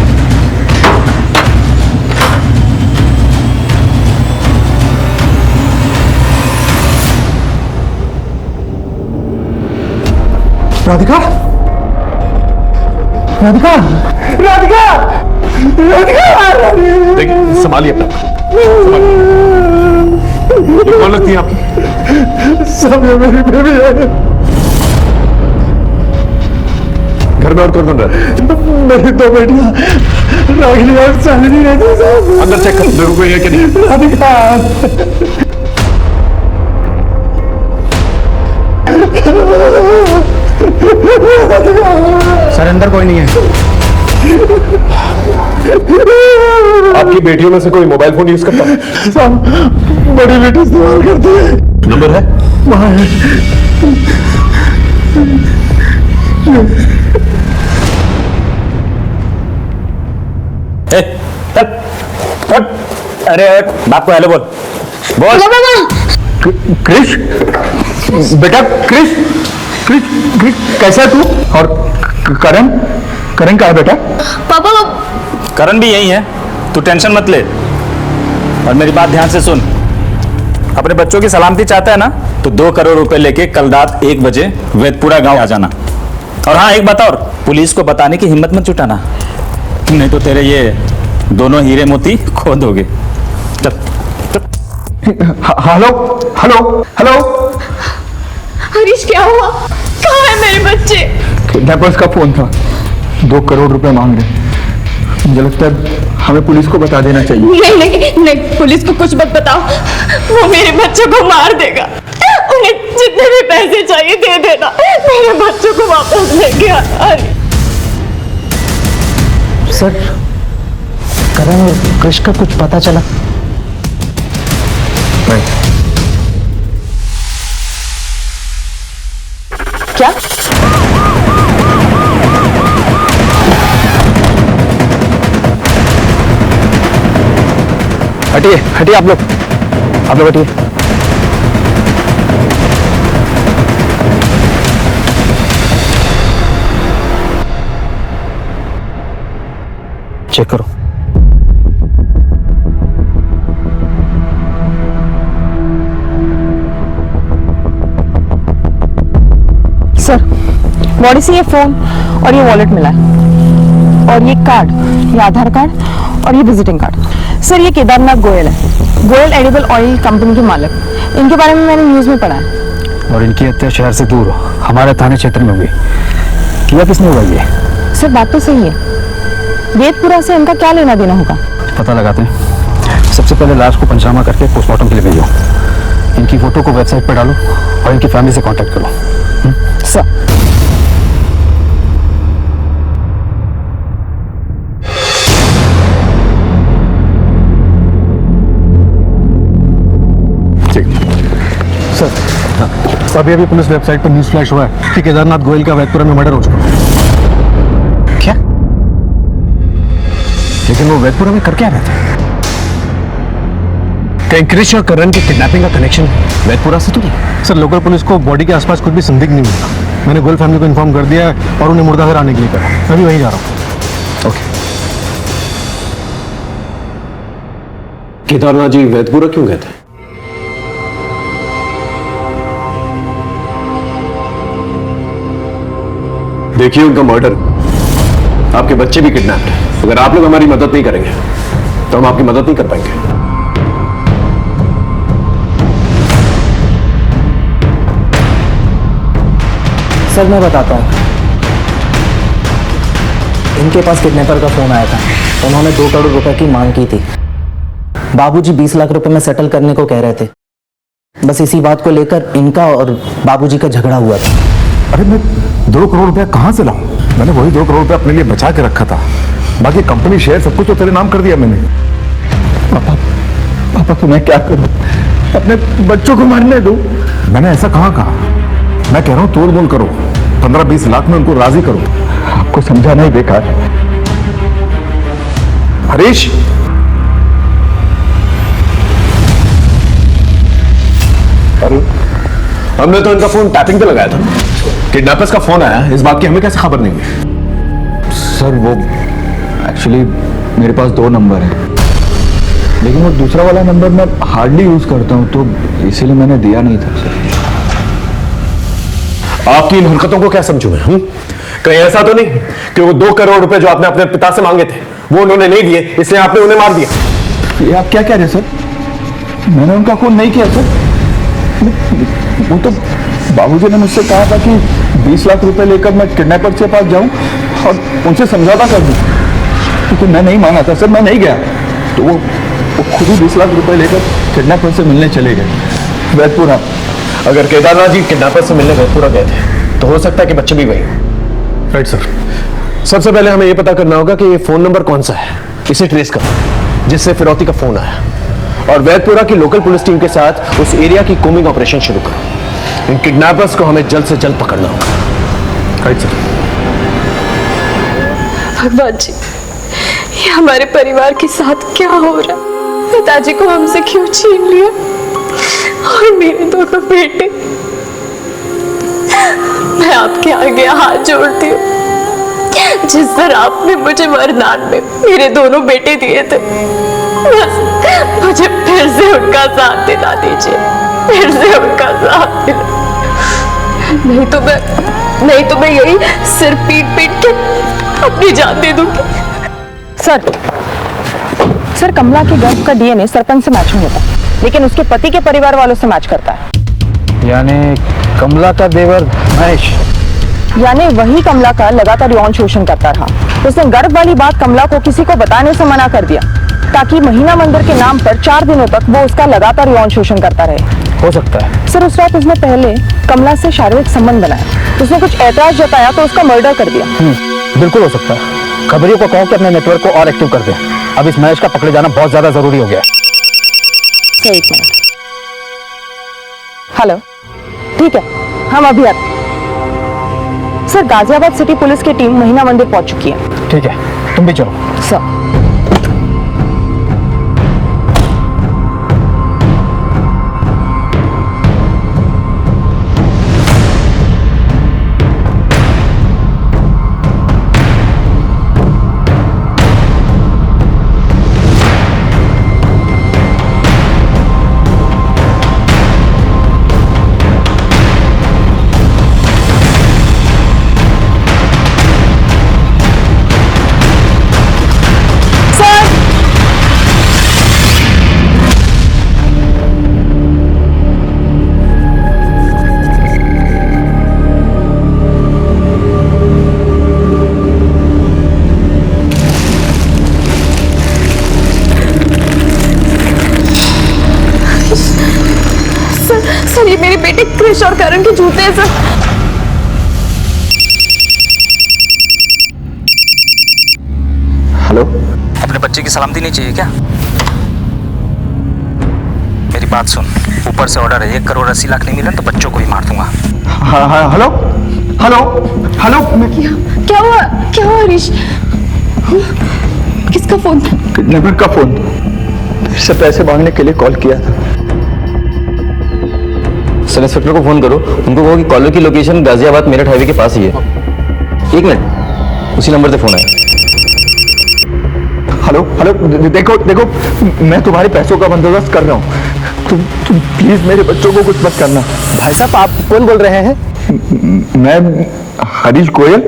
राधिका, राधिका, राधिका, राधिका,
देखिए, संभालिए अपना। ये कौन लगती है आपकी?
सब ये मेरी बेबी है।
घर में और कौन रहा है?
मेरी 2 बेटियां रागिनी और चांदनी रहती है साहब।
अंदर चेक कर, देखो कोई है कि नहीं।
राधिका,
सर, अंदर कोई नहीं है।
आपकी बेटियों में से कोई मोबाइल फोन यूज करता है?
साहब, बड़ी बेटी इस्तेमाल करती है।
नंबर है?
वहाँ है।
अरे बाप को हेलो बोल।
क्रिश, बेटा क्रिश, क्रिश, क्रिश, कैसा है तू? और करण, करण कहाँ है बेटा?
पापा,
करण भी यही है, तू टेंशन मत ले और मेरी बात ध्यान से सुन। अपने बच्चों की सलामती चाहता है ना, तो 2 करोड़ रुपए लेके कल रात 1 बजे वैदपुरा गांव आ जाना। और हाँ, एक बात और, पुलिस को बताने की हिम्मत मत जुटाना, नहीं तो तेरे ये दोनों हीरे मोती खो दोगे। चल।
Hello, hello, hello.
हरीश, क्या हुआ? कहाँ है मेरे बच्चे?
किडनैपर्स का फोन था, 2 करोड़ रुपए मांग रहे। मुझे लगता है हमें पुलिस को बता देना चाहिए।
नहीं नहीं नहीं, पुलिस को कुछ मत बताओ, वो मेरे बच्चों को मार देगा। उन्हें जितने भी पैसे चाहिए दे देना, मेरे बच्चों को वापस लेके आ।
सर, करण और कृष का कुछ पता चला?
नहीं।
क्या?
हटिए हटिए आप लोग हटिए।
चेक करो।
सर बॉडी से ये फोन और ये वॉलेट मिला है, और ये कार्ड, ये आधार कार्ड और ये विजिटिंग कार्ड। सर ये केदारनाथ गोयल है, गोयल एडिबल ऑयल कंपनी के मालिक। इनके बारे में मैंने न्यूज़ में पढ़ा है।
और इनकी हत्या शहर से दूर हमारे थाने क्षेत्र में हुई। किया किसने हुआ ये?
सर बात तो सही है, वेदपुरा से इनका क्या लेना देना होगा?
पता लगाते हैं। सबसे पहले लाश को पंचनामा करके पोस्टमार्टम के लिए भेजो। इनकी फोटो को वेबसाइट पर डालो और इनकी फैमिली से कांटेक्ट करो।
सर
सर अभी पुलिस वेबसाइट पर न्यूज़ फ्लैश हुआ है कि केदारनाथ गोयल का वैदपुरा में मर्डर हो चुका है।
क्या?
लेकिन वो वैदपुरा में कर क्या रहे थे?
कहीं क्रिश और करण की किडनैपिंग का कनेक्शन वैदपुरा से तो नहीं?
सर लोकल पुलिस को बॉडी के आसपास कुछ भी संदिग्ध नहीं मिला। मैंने गोयल फैमिली को इन्फॉर्म कर दिया है और उन्हें मुर्दाघर आने के लिए कहा। मैं भी वहीं जा रहा हूँ।
ओके। केदारनाथ जी वैदपुरा क्यों गए थे? देखिए उनका मर्डर, आपके बच्चे भी किडनैप्ड हैं। अगर आप लोग हमारी मदद नहीं करेंगे तो हम आपकी मदद नहीं कर पाएंगे।
सर मैं बताता हूँ। इनके पास किडनैपर का फोन आया था। उन्होंने 2 करोड़ रुपए की मांग की थी। बाबूजी 20 लाख रुपए में सेटल करने को कह रहे थे। बस इसी बात को लेकर इनका और बाबूजी का झगड़ा हुआ था।
अरे मैं 2 करोड़ रुपया कहाँ से लाऊं? मैंने वही 2 करोड़ रुपया अपने लिए बचा के रखा था। बाकी कंपनी शेयर सब कुछ तो तेरे नाम कर दिया मैंने। पापा तो मैं क्या करूं? अपने बच्चों को मारने दूं? मैंने ऐसा कहाँ कहा? मैं कह रहा हूं तोड़ मोल करो, 15-20 लाख में उनको राजी करो। आपको समझाना ही बेकार।
हरीश,
अरे
हमने तो इनका फोन टैपिंग पे लगाया था। किडनैपर्स का फोन आया, इस बात की हमें कैसे खबर नहीं हुई?
सर वो एक्चुअली मेरे पास 2 नंबर है, लेकिन वो दूसरा वाला नंबर मैं हार्डली यूज करता हूँ, तो इसीलिए मैंने दिया नहीं था सर।
आपकी इन हरकतों को क्या समझूं मैं? कहीं ऐसा तो नहीं कि वो 2 करोड़ रुपए जो आपने अपने पिता से मांगे थे वो उन्होंने नहीं दिए, इसलिए आपने उन्हें मार दिया?
ये आप क्या कह रहे हैं सर? मैंने उनका खून नहीं किया सर। वो तो बाबूजी ने मुझसे कहा था कि 20 लाख रुपए लेकर मैं किडनैपर के पास जाऊं और उनसे समझौता कर दूं, क्योंकि मैं नहीं माना था सर, मैं नहीं गया। तो वो खुद ही 20 लाख रुपए लेकर किडनैपर से मिलने चले गए वैदपुरा।
अगर केदारनाथ जी किडनैपर से मिलने वैदपुरा गए थे तो हो सकता है कि बच्चे भी वही।
Right sir.
सबसे पहले हमें यह पता करना होगा कि ये फोन नंबर कौन सा है, इसे ट्रेस करो जिससे फिरौती का फोन आया, और वैदपुरा की लोकल पुलिस टीम के साथ उस एरिया की कोमिंग ऑपरेशन शुरू करो। इन किडनैपर्स को हमें जल्द से जल्द पकड़ना होगा।
Right sir.
भगवान जी, ये हमारे परिवार के साथ क्या हो रहा है? पिताजी को हमसे क्यों छीन लिया और मेरे 2 बेटे? मैं आपके आगे हाथ जोड़ती हूँ, जिस तरह आपने मुझे वरदान में मेरे 2 बेटे दिए थे, बस मुझे फिर से उनका साथ दिला दीजिए, फिर से उनका साथ दिला। नहीं तो मैं यही सिर पीट के अपनी जान दे दूंगी।
सर कमला के गर्भ का डीएनए सरपंच से मैच नहीं होता, लेकिन उसके पति के परिवार वालों से मैच करता है।
यानी कमला का देवर महेश,
यानी वही कमला का लगातार यौन शोषण करता रहा। उसने गर्भ वाली बात कमला को किसी को बताने से मना कर दिया, ताकि महिला मंदिर के नाम पर 4 दिनों तक वो उसका लगातार यौन शोषण करता रहे।
हो सकता है
सर उस रात उसने पहले कमला से शारीरिक संबंध बनाया, उसने कुछ ऐतराज जताया तो उसका मर्डर कर दिया।
बिल्कुल हो सकता है। खबरियों को कहो कि अपने नेटवर्क को और एक्टिव कर दें। अब इस महेश का पकड़े जाना बहुत ज्यादा जरूरी हो गया है।
Sir 1 minute. हेलो, ठीक है, हम अभी आते। सर गाजियाबाद सिटी पुलिस की टीम महिला मंदिर पहुंच चुकी है।
ठीक है, तुम भी चलो।
सर क्रिश और करण के जूते हैं सर।
हेलो,
अपने बच्चे की सलामती नहीं चाहिए क्या? मेरी बात सुन, ऊपर से ऑर्डर है, 1,80,00,000 नहीं मिला तो बच्चों को ही मार दूंगा।
हाँ हाँ, हेलो हेलो हेलो,
क्या हुआ हरीश? किसका फोन था?
किडनैपर का फोन। इससे पैसे मांगने के लिए कॉल किया था।
सर इंस्पेक्टर को फोन करो, उनको कहो कि कॉलर की लोकेशन गाजियाबाद मेरठ हाईवे के पास ही है। 1 मिनट, उसी नंबर से फोन आया।
हेलो हेलो, देखो देखो, मैं तुम्हारे पैसों का बंदोबस्त कर रहा हूँ। तुम प्लीज मेरे बच्चों को कुछ मत करना।
भाई साहब आप कौन बोल रहे हैं?
मैं हरीश गोयल।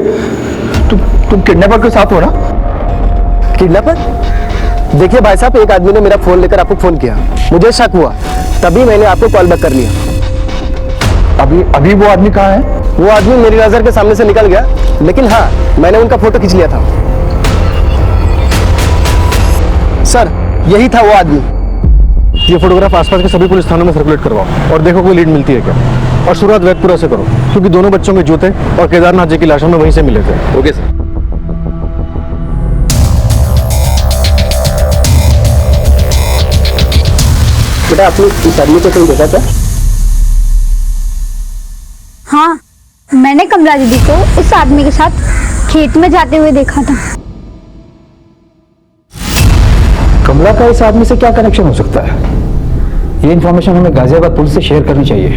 तुम किडनैपर के साथ हो ना?
किडनैपर? देखिए भाई साहब, एक आदमी ने मेरा फोन लेकर आपको फोन किया, मुझे शक हुआ, तभी मैंने आपको कॉल बैक कर लिया।
अभी वो आदमी कहाँ है?
वो आदमी मेरी नजर के सामने से निकल गया, लेकिन हाँ, मैंने उनका फोटो खींच लिया था। सर, यही था वो आदमी।
ये फोटोग्राफ आसपास के सभी पुलिस थानों में सर्कुलेट करवाओ और देखो कोई लीड मिलती है क्या। और शुरुआत वैदपुरा से करो, क्योंकि दोनों बच्चों के जूते और केदारनाथ जी की लाशों में वहीं से मिले थे।
Okay sir.
बेटा आपने इस आदमी को कहीं देखा था?
हाँ, मैंने कमला दीदी को इस आदमी के साथ खेत में जाते हुए देखा था।
कमला का इस आदमी से क्या कनेक्शन हो सकता है? ये इन्फॉर्मेशन हमें गाजियाबाद पुलिस से शेयर करनी चाहिए।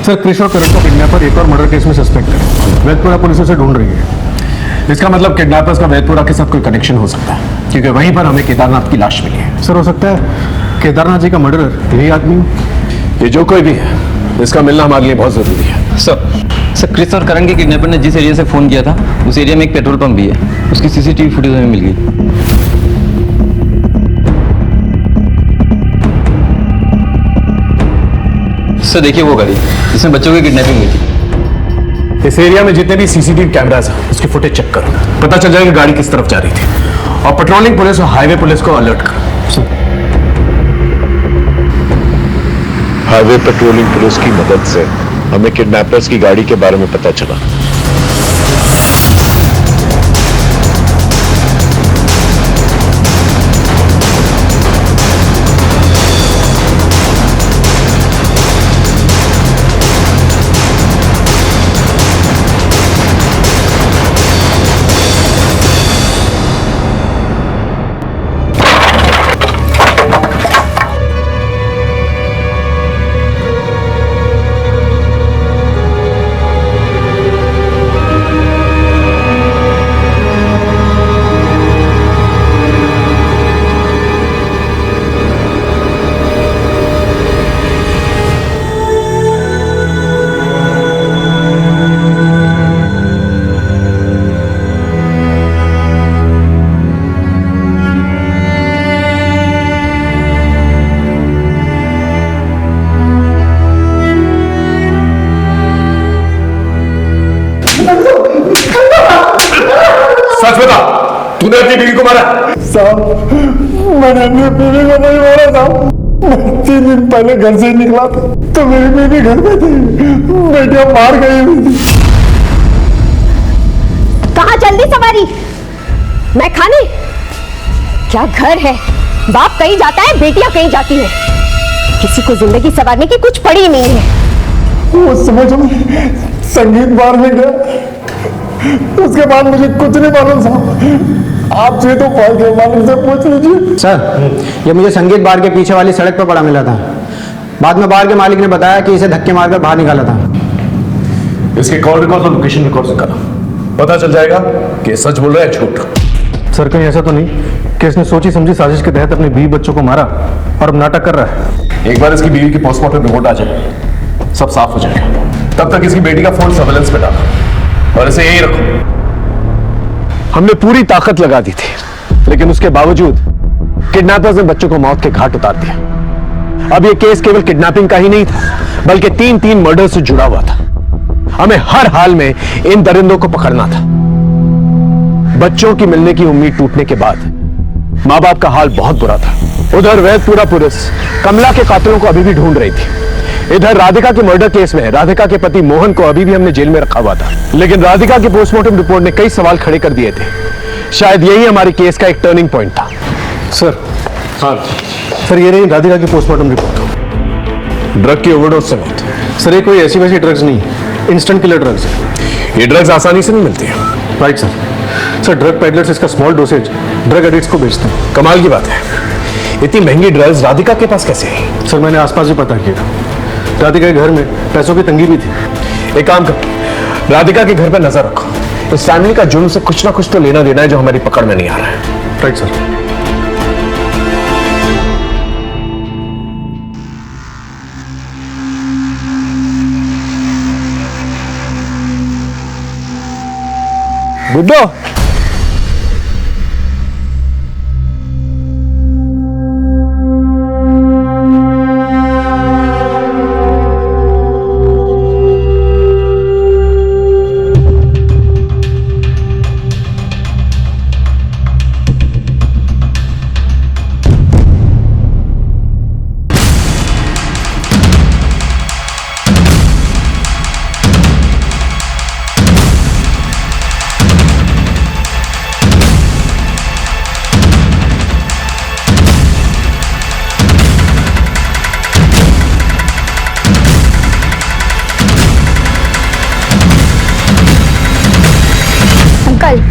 सर, क्रिश और करण को किडनैपर एक और मर्डर केस में सस्पेक्ट है। वैदपुरा पुलिस उसे ढूंढ रही है। इसका मतलब किडनैपर्स का वैदपुरा के साथ कोई कनेक्शन हो सकता है, क्योंकि वहीं पर हमें केदारनाथ की लाश मिली है। सर, हो सकता है केदारनाथ जी का मर्डरर यही आदमी हो।
ये जो कोई भी है, इसका मिलना हमारे लिए बहुत जरूरी है।
सर क्रिश और करण के किडनैपर ने जिस एरिया से फोन किया था, उस एरिया में एक पेट्रोल पंप भी है, उसकी सीसीटीवी फुटेज हमें मिल गई। सर देखिए वो गाड़ी जिसमें बच्चों की किडनैपिंग हुई थी।
इस एरिया में जितने भी सीसीटीवी कैमरास हैं, उसकी फुटेज चेक करो, पता चल जाएगा गाड़ी किस तरफ जा रही थी। और पेट्रोलिंग पुलिस और हाईवे पुलिस को अलर्ट करो।
हाईवे पेट्रोलिंग पुलिस की मदद से हमें किडनैपर्स की गाड़ी के बारे में पता चला।
सच बता, तूने अपनी बीवी को मारा?
साहब, मैंने अपनी बीवी को नहीं मारा साहब। मैं 3 दिन पहले घर से निकला था तो मेरी बीवी घर में थी, बेटियां मार गई हुई थी।
कहाँ जल्दी सवारी? मैं खाने? क्या घर है? बाप कहीं जाता है, बेटियां कहीं जाती है। किसी को जिंदगी संवारने की कुछ पड़ी नहीं है।
उस समय जब संगीत बार में गया, उसके बाद मुझे कुछ नहीं मालूम साहब। आप चाहे तो फाइल के मालिक से पूछ लीजिए।
सर, ये मुझे संगीत बार के पीछे वाली सड़क पर पड़ा मिला था। बाद में बार के मालिक ने बताया कि इसे धक्के मारकर बाहर निकाला था।
इसके कॉल रिकॉर्ड और लोकेशन रिकॉर्ड से करा, पता चल जाएगा कि सच बोल रहा है झूठ।
सर, कहीं ऐसा तो नहीं कि इसने सोची समझी साजिश के तहत अपने बीवी बच्चों को मारा और अब नाटक कर रहा है?
एक बार इसकी बीवी की पोस्टमार्टम रिपोर्ट आ जाए, सब साफ हो जाएगा। तब तक इसकी बेटी का फोन सर्वेलेंस पे डालो और इसे यही रखो। हमने पूरी ताकत लगा दी थी, लेकिन उसके बावजूद किडनैपर्स ने बच्चों को मौत के घाट उतार दिया। अब यह केस केवल किडनैपिंग का ही नहीं था, बल्कि 3 मर्डर से जुड़ा हुआ था। हमें हर हाल में इन दरिंदों को पकड़ना था। बच्चों की मिलने की उम्मीद टूटने के बाद मां बाप का हाल बहुत बुरा था। उधर वैदपुरा पुलिस कमला के कातिलों को अभी भी ढूंढ रही थी, इधर राधिका के मर्डर केस में राधिका के पति मोहन को अभी भी हमने जेल में रखा हुआ था, लेकिन राधिका की पोस्टमार्टम रिपोर्ट ने कई सवाल खड़े कर दिए थे। शायद यही हमारी केस का एक टर्निंग पॉइंट था।
सर, हाँ सर, ये रही राधिका की पोस्टमार्टम रिपोर्ट।
ड्रग की ओवरडोज से मौत।
सर, ये कोई ऐसी वैसी ड्रग्स नहीं, इंस्टेंट किलर ड्रग्स है।
ये ड्रग्स आसानी से नहीं मिलती है।
Right sir. Sir, drug peddlers इसका स्मॉल डोसेज ड्रग एडिक्ट्स को बेचते हैं।
कमाल की बात है, इतनी महंगी ड्रग्स राधिका के पास कैसे आई?
सर, मैंने आसपास भी पता किया, राधिका के घर में पैसों की तंगी भी थी।
एक काम कर, राधिका के घर पर नजर रखो। इस फैमिली का जुर्म से कुछ ना कुछ तो लेना देना है जो हमारी पकड़ में नहीं आ रहा है।
Right sir.
गुड्डो,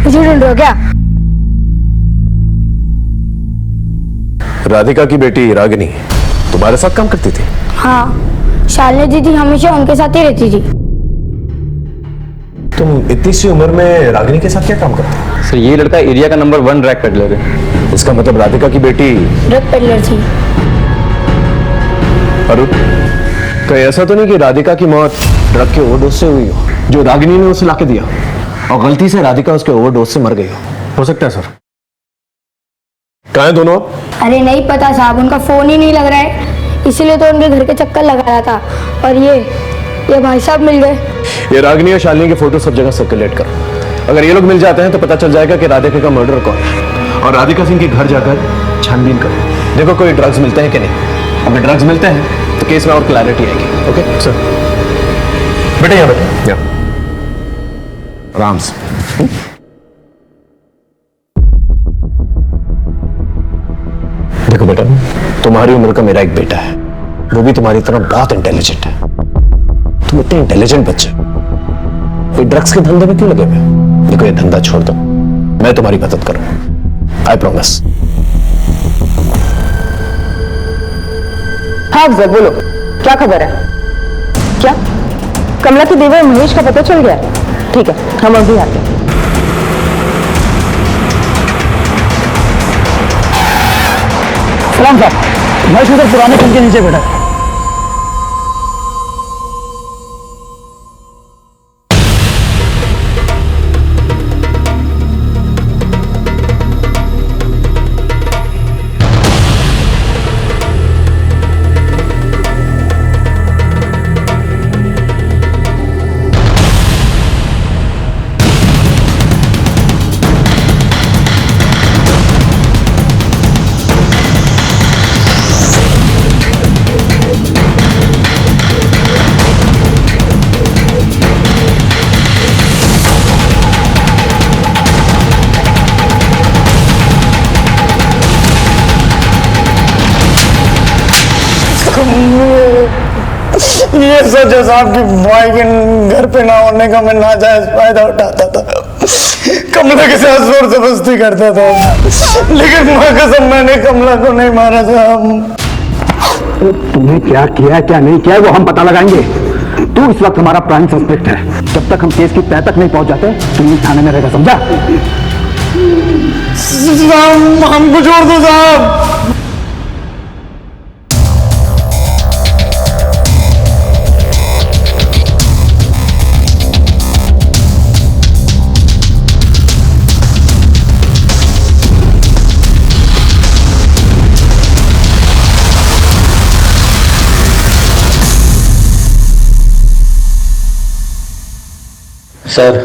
मुझे ढूंढ रहे हो क्या?
राधिका की बेटी रागिनी तुम्हारे साथ काम करती थी?
हाँ, शालिनी दीदी हमेशा उनके साथ ही रहती थी।
तुम इतनी सी उम्र में रागिनी के साथ क्या काम करते हो?
सर, ये लड़का एरिया का नंबर 1 ड्रग पेडलर है।
इसका मतलब राधिका की बेटी
ड्रग पेडलर थी।
अरुण, कहीं ऐसा तो नहीं कि राधिका की मौत ड्रग के ओवरडोज से हुई हो, जो रागिनी ने उसे लाके दिया और गलती से राधिका उसके ओवरडोज से मर गई
हो सकता है सर।
कहाँ हैं दोनों?
अरे नहीं पता साहब, उनका फोन ही नहीं लग रहा है, इसीलिए तो उनके घर के चक्कर लगा रहा था। और ये भाई साहब मिल गए।
ये रागिनी और शालिनी के फोटो सब जगह सर्कुलेट करो। अगर ये लोग मिल जाते हैं तो पता चल जाएगा कि राधिका का मर्डर कौन है, और राधिका सिंह के घर जाकर छानबीन करो, देखो कोई ड्रग्स मिलते हैं कि नहीं। अगर ड्रग्स मिलते हैं तो केस में और क्लैरिटी आएगी। ओके सर, बेटे यहाँ बैठे, यहाँ आराम से। देखो बेटा, तुम्हारी उम्र का मेरा एक बेटा है, वो भी तुम्हारी तरह बहुत इंटेलिजेंट है। तुम इतने इंटेलिजेंट बच्चे कोई ड्रग्स के धंधे में क्यों लगे हुए? देखो, ये धंधा छोड़ दो, मैं तुम्हारी मदद करूंगा, आई प्रॉमिस।
हाँ अफजल, बोलो क्या खबर है? क्या कमला के देवर महेश का पता चल गया? ठीक है, हम अभी आते हैं।
सलाम साहब, महेश उधर पुराने पुल के नीचे बैठा है।
ये सच है साहब कि भाई के घर पे ना होने का मैं नाजायज फायदा उठाता था, कमला के साथ जोर जबरदस्ती करता था, लेकिन माँ कसम मैंने कमला को नहीं मारा साहब।
तुम्हें क्या किया क्या नहीं किया वो हम पता लगाएंगे। तू इस वक्त हमारा प्राइम सस्पेक्ट है। जब तक हम केस की तह तक नहीं पहुंच जाते तुम यहीं थाने में रहेगा, समझा?
हमको छोड़ दो साहब।
सर,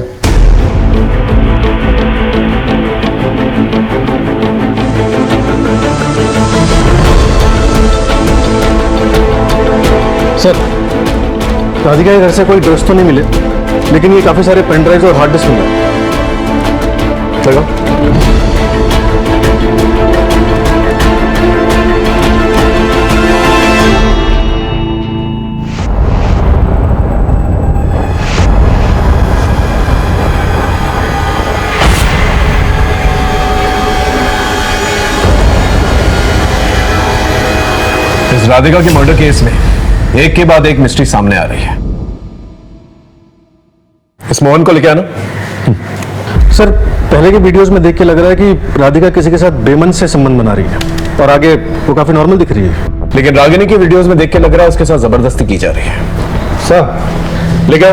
सर राधिका के घर से कोई ड्रग्स तो नहीं मिले, लेकिन ये काफी सारे पेन ड्राइव और हार्ड डिस्क मिले। चलो
इस राधिका के मर्डर केस में एक के बाद एक मिस्ट्री सामने आ रही है। इस मोहन को लेके आना।
सर, पहले के वीडियोस में देख के लग रहा है कि राधिका किसी के साथ बेमन से संबंध बना रही है और आगे वो काफी नॉर्मल दिख रही है।
लेकिन रागिनी की वीडियोस में देख के लग रहा है उसके साथ जबरदस्ती की जा रही है। सर लेकिन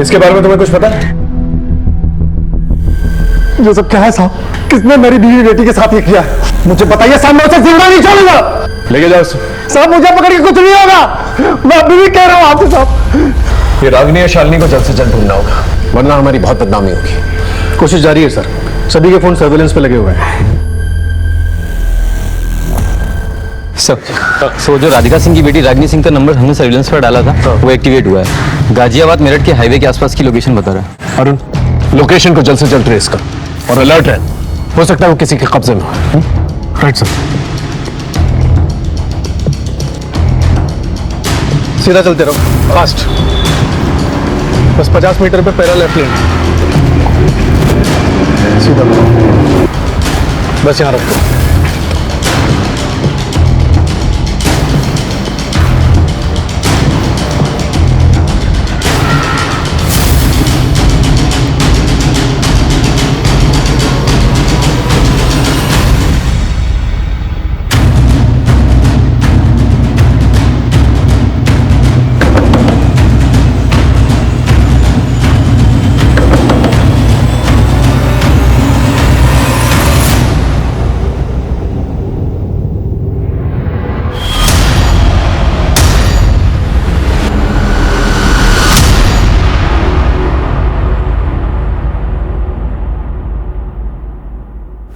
इसके बारे में तुम्हें कुछ पता है?
ये सब क्या है साहब? किसने मेरी बीवी बेटी के साथ ये किया? मुझे बताइए साहब, मैं उसे जिंदा नहीं छोड़ूंगा।
लेके जाओ
साहब, मुझे पकड़ के कुछ नहीं होगा, मैं अभी भी कह रहा हूं आपसे साहब।
ये रागिनी या शालिनी को जल्द से जल्द ढूंढना होगा, वरना हमारी बहुत बदनामी होगी।
कोशिश जारी है सर, सभी के फोन सर्वेलेंस पे लगे हुए हैं।
सो जो राधिका सिंह की बेटी रागिनी सिंह का नंबर हमने सर्विलेंस पर डाला था वो एक्टिवेट हुआ है। गाजियाबाद मेरठ के हाईवे के आसपास की लोकेशन बता रहा है।
अरुण, लोकेशन को जल्द से जल्द ट्रेस कर और अलर्ट है, हो सकता है वो किसी के कब्जे में हो।
Right sir. सीधा चलते रहो, फास्ट। बस 50 मीटर पे पहला लेफ्ट लेन, सीधा बस यहाँ रखो।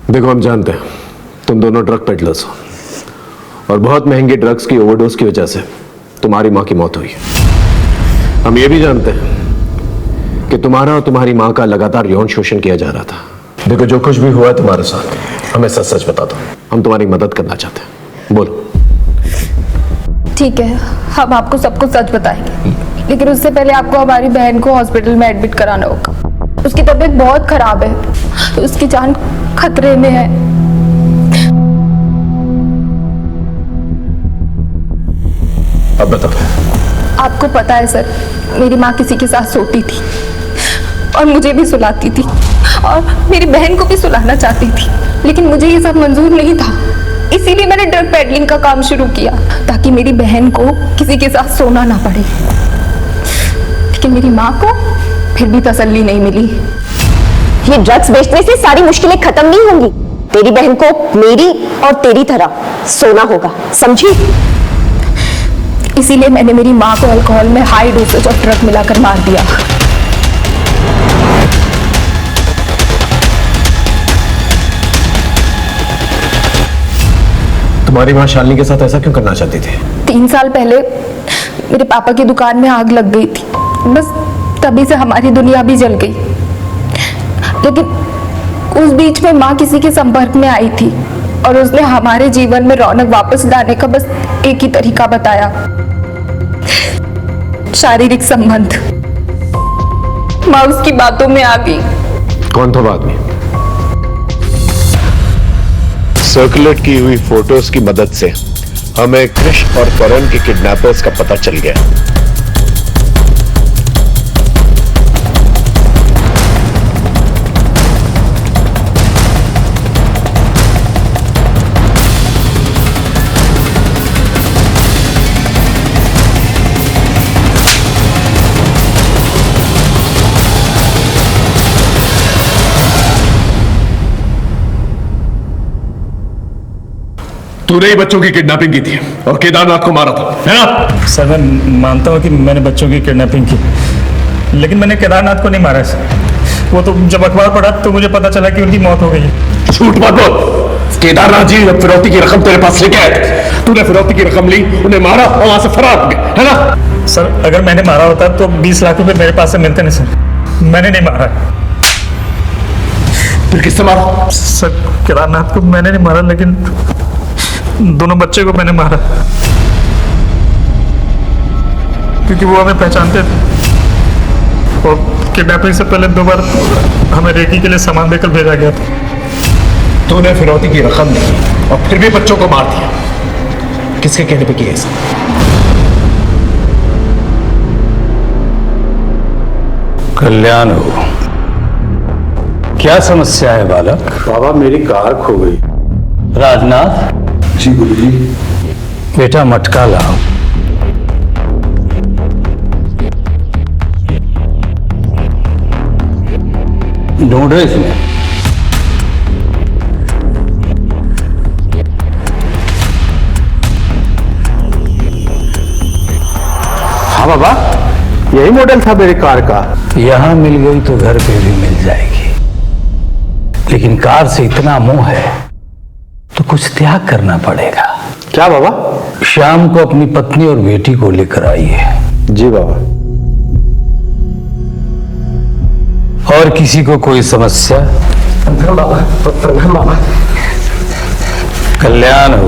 देखो, हम जानते हैं तुम दोनों ड्रग पेडलर्स हो और बहुत महंगी ड्रग्स की ओवरडोज की वजह से तुम्हारी मां की मौत हुई है। हम ये भी जानते हैं कि तुम्हारा और तुम्हारी मां का लगातार यौन शोषण किया जा रहा था। देखो, जो कुछ भी हुआ है तुम्हारे साथ, हमें सच सच बता दो, हम तुम्हारी मदद करना चाहते हैं। बोलो।
ठीक है, हम आपको सब कुछ सच बताएंगे, लेकिन उससे पहले आपको हमारी बहन को हॉस्पिटल में एडमिट कराना होगा। उसकी तबीयत बहुत खराब है, उसकी जान खतरे में है।
अब बताओ।
आपको पता है सर, मेरी माँ किसी के साथ सोती थी और मुझे भी सुलाती थी और मेरी बहन को भी सुलाना चाहती थी, लेकिन मुझे ये सब मंजूर नहीं था। इसीलिए मैंने ड्रग पेडलिंग का काम शुरू किया ताकि मेरी बहन को किसी के साथ सोना ना पड़े। लेकिन मेरी माँ को फिर भी तसल्ली नहीं मिली।
ये ड्रग्स बेचने से सारी मुश्किलें खत्म नहीं होंगी। तेरी बहन को मेरी और तेरी तरह सोना होगा, समझी?
इसीलिए मैंने मेरी माँ को अल्कोहल में हाई डोसेज ऑफ ड्रग मिलाकर मार दिया।
तुम्हारी माँ शालिनी के साथ ऐसा क्यों करना चाहती थी?
3 साल पहले मेरे पापा की दुकान में आग लग गई थी, बस तभी से हमारी दुनिया भी जल गई। लेकिन उस बीच में माँ किसी के संपर्क में आई थी और उसने हमारे जीवन में रौनक वापस लाने का बस एक ही तरीका बताया, शारीरिक संबंध। माँ उसकी बातों में आ गई।
कौन था बाद में?
सर्कुलेट की हुई फोटोज की मदद से हमें कृष और करण के किडनैपर्स का पता चल गया।
तूने ही बच्चों की किडनैपिंग की थी और केदारनाथ को मारा था, है ना?
सर, मैं मानता हूँ कि मैंने बच्चों की किडनैपिंग की, लेकिन मैंने केदारनाथ को नहीं मारा सर। वो तो जब अखबार पढ़ा तो मुझे पता चला कि उनकी मौत हो गई है।
झूठ मत बोल, केदारनाथ जी फिरौती की रकम तेरे पास लेके आए थे, तूने फिरौती की रकम ली, उन्हें मारा और वहां से फरार हो गए, है ना?
सर अगर मैंने मारा होता तो 20 लाख रुपए मेरे पास से मिलते नहीं सर। मैंने नहीं मारा।
फिर किससे मारा?
सर केदारनाथ को मैंने नहीं मारा, लेकिन दोनों बच्चे को मैंने मारा, क्योंकि वो हमें पहचानते थे और किडनैपिंग से पहले 2 बार हमें रेकी के लिए सामान देकर भेजा गया था।
तूने फिरौती की रकम दी और फिर भी बच्चों को मार दिया, किसके कहने पे किया ऐसा?
कल्याण हो, क्या समस्या है बालक?
बाबा मेरी कार खो गई।
राजनाथ
जी गुरुजी।
बेटा मटका लाओ। ढूंढ रहे इसमें।
हाँ बाबा, यही मॉडल था मेरी कार का।
यहां मिल गई तो घर पे भी मिल जाएगी, लेकिन कार से इतना मोह है तो कुछ त्याग करना पड़ेगा।
क्या बाबा?
शाम को अपनी पत्नी और बेटी को लेकर आइए।
जी बाबा।
और किसी को कोई समस्या?
बाबा।
कल्याण हो।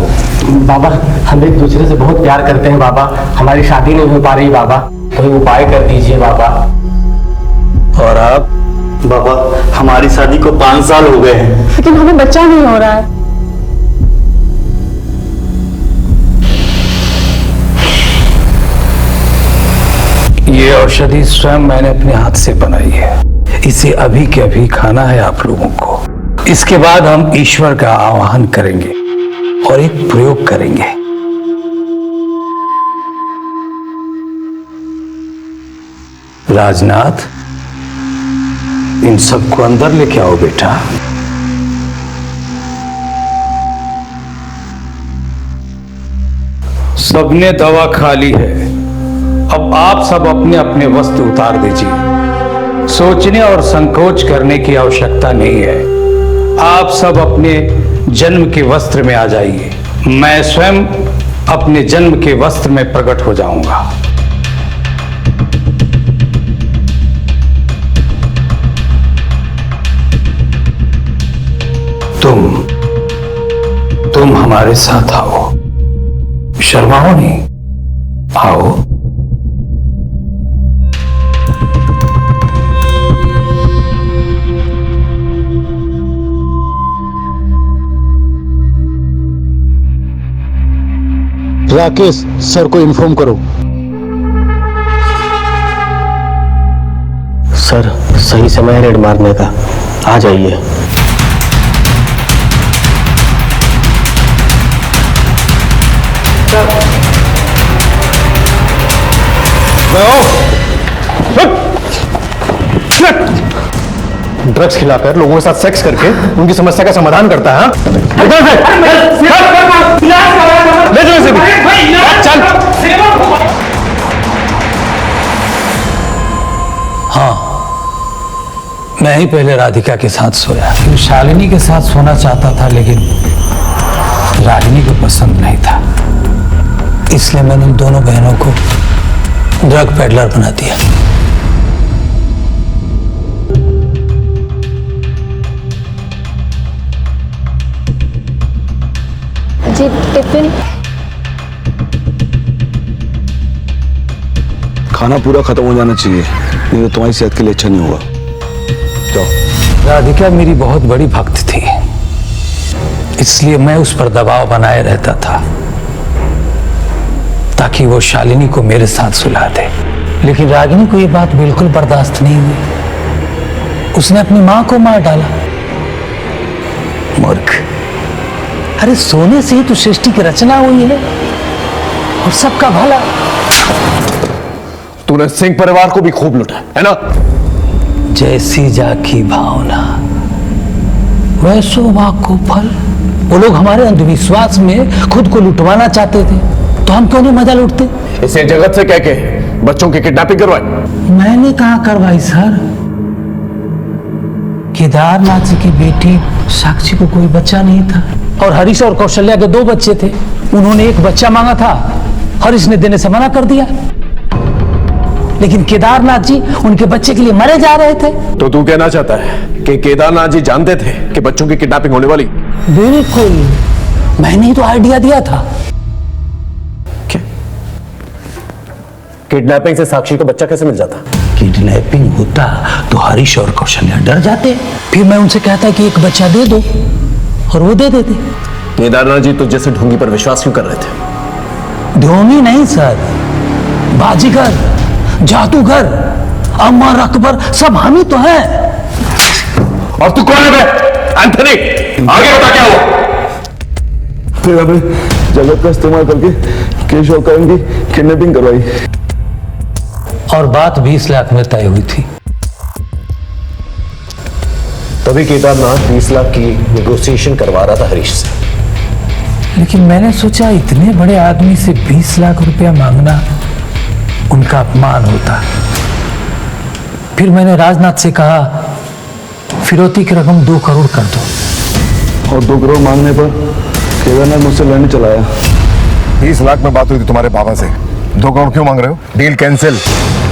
बाबा हम एक दूसरे से बहुत प्यार करते हैं बाबा, हमारी शादी नहीं हो पा रही बाबा, कोई उपाय कर दीजिए बाबा।
और आप?
बाबा हमारी शादी को 5 साल हो गए हैं,
लेकिन हमें बच्चा नहीं हो रहा है।
ये औषधि स्वयं मैंने अपने हाथ से बनाई है, इसे अभी के अभी खाना है आप लोगों को। इसके बाद हम ईश्वर का आवाहन करेंगे और एक प्रयोग करेंगे। राजनाथ, इन सबको अंदर लेके आओ बेटा। सबने दवा खा ली है, अब आप सब अपने अपने वस्त्र उतार दीजिए। सोचने और संकोच करने की आवश्यकता नहीं है, आप सब अपने जन्म के वस्त्र में आ जाइए। मैं स्वयं अपने जन्म के वस्त्र में प्रकट हो जाऊंगा। तुम हमारे साथ आओ, शर्माओ नहीं, आओ।
राकेश सर को इन्फॉर्म करो।
सर सही समय है रेड मारने का, आ जाइए।
ड्रग्स खिलाकर लोगों के साथ सेक्स करके उनकी समस्या का समाधान करता है।
हाँ, मैं ही पहले राधिका के साथ सोया, शालिनी के साथ सोना चाहता था, लेकिन रागिनी को पसंद नहीं था, इसलिए मैंने उन दोनों बहनों को ड्रग पेडलर बना दिया।
जी टिफिन।
खाना पूरा खत्म हो जाना चाहिए, नहीं तो तुम्हारी सेहत के लिए अच्छा नहीं होगा। जाओ।
राधिका मेरी बहुत बड़ी भक्त थी, इसलिए मैं उस पर दबाव बनाए रहता था ताकि वो शालिनी को मेरे साथ सुला दे, लेकिन रागिनी को ये बात बिल्कुल बर्दाश्त नहीं हुई। उसने अपनी मां को मार डाला। मूर्ख, अरे सोने से ही तो सृष्टि की रचना हुई है और सबका भला।
तूने सिंह परिवार को भी खूब लुटा है ना?
जैसी जाकी भावना वैसो वाको फल। वो लोग हमारे अंधविश्वास में खुद को लुटवाना चाहते थे, तो हम क्यों नहीं मजा लूटते?
इसे जगत से कह के बच्चों की किडनैपिंग करवाई।
मैंने कहां करवाई सर? केदारनाथ जी की बेटी साक्षी को कोई बच्चा नहीं था और हरीश और कौशल्या के 2 बच्चे थे। उन्होंने एक बच्चा मांगा था, हरीश ने देने से मना कर दिया, लेकिन केदारनाथ जी उनके बच्चे के लिए मरे जा रहे थे।
तो तू कहना चाहता है कि केदारनाथ जी जानते थे कि बच्चों की किडनैपिंग होने वाली?
बिल्कुल, मैंने ही तो आइडिया दिया था।
किडनैपिंग से साक्षी को बच्चा कैसे मिल जाता?
किडनैपिंग होता तो हरीश और कौशल्या डर जाते, फिर मैं उनसे कहता कि एक बच्चा दे दो और वो दे देते।
केदारनाथ जी तुझ जैसे ढोंगी पर विश्वास क्यों कर रहे थे?
ढोंगी नहीं सर, बाजीगर, जादूगर, अमर अकबर सब हम ही तो हैं।
और तू कौन है? एंथनी, आगे बता क्या हुआ?
फिर हमें जगत का इस्तेमाल करके केश और करण की किडनैपिंग करवाई
और बात 20 लाख में तय हुई थी।
तभी केदारनाथ 20 लाख की नेगोशिएशन करवा रहा था हरीश से।
लेकिन मैंने सोचा इतने बड़े आदमी से 20 लाख रुपया मांगना उनका अपमान होता। फिर मैंने राजनाथ से कहा फिरौती की रकम 2 करोड़ कर दो।
और 2 करोड़ मांगने पर केदारनाथ मुझसे लड़ने चला आया।
20 लाख में बात हुई थी तुम्हारे बाबा से, 2 करोड़ क्यों मांग रहे हो? Deal cancel.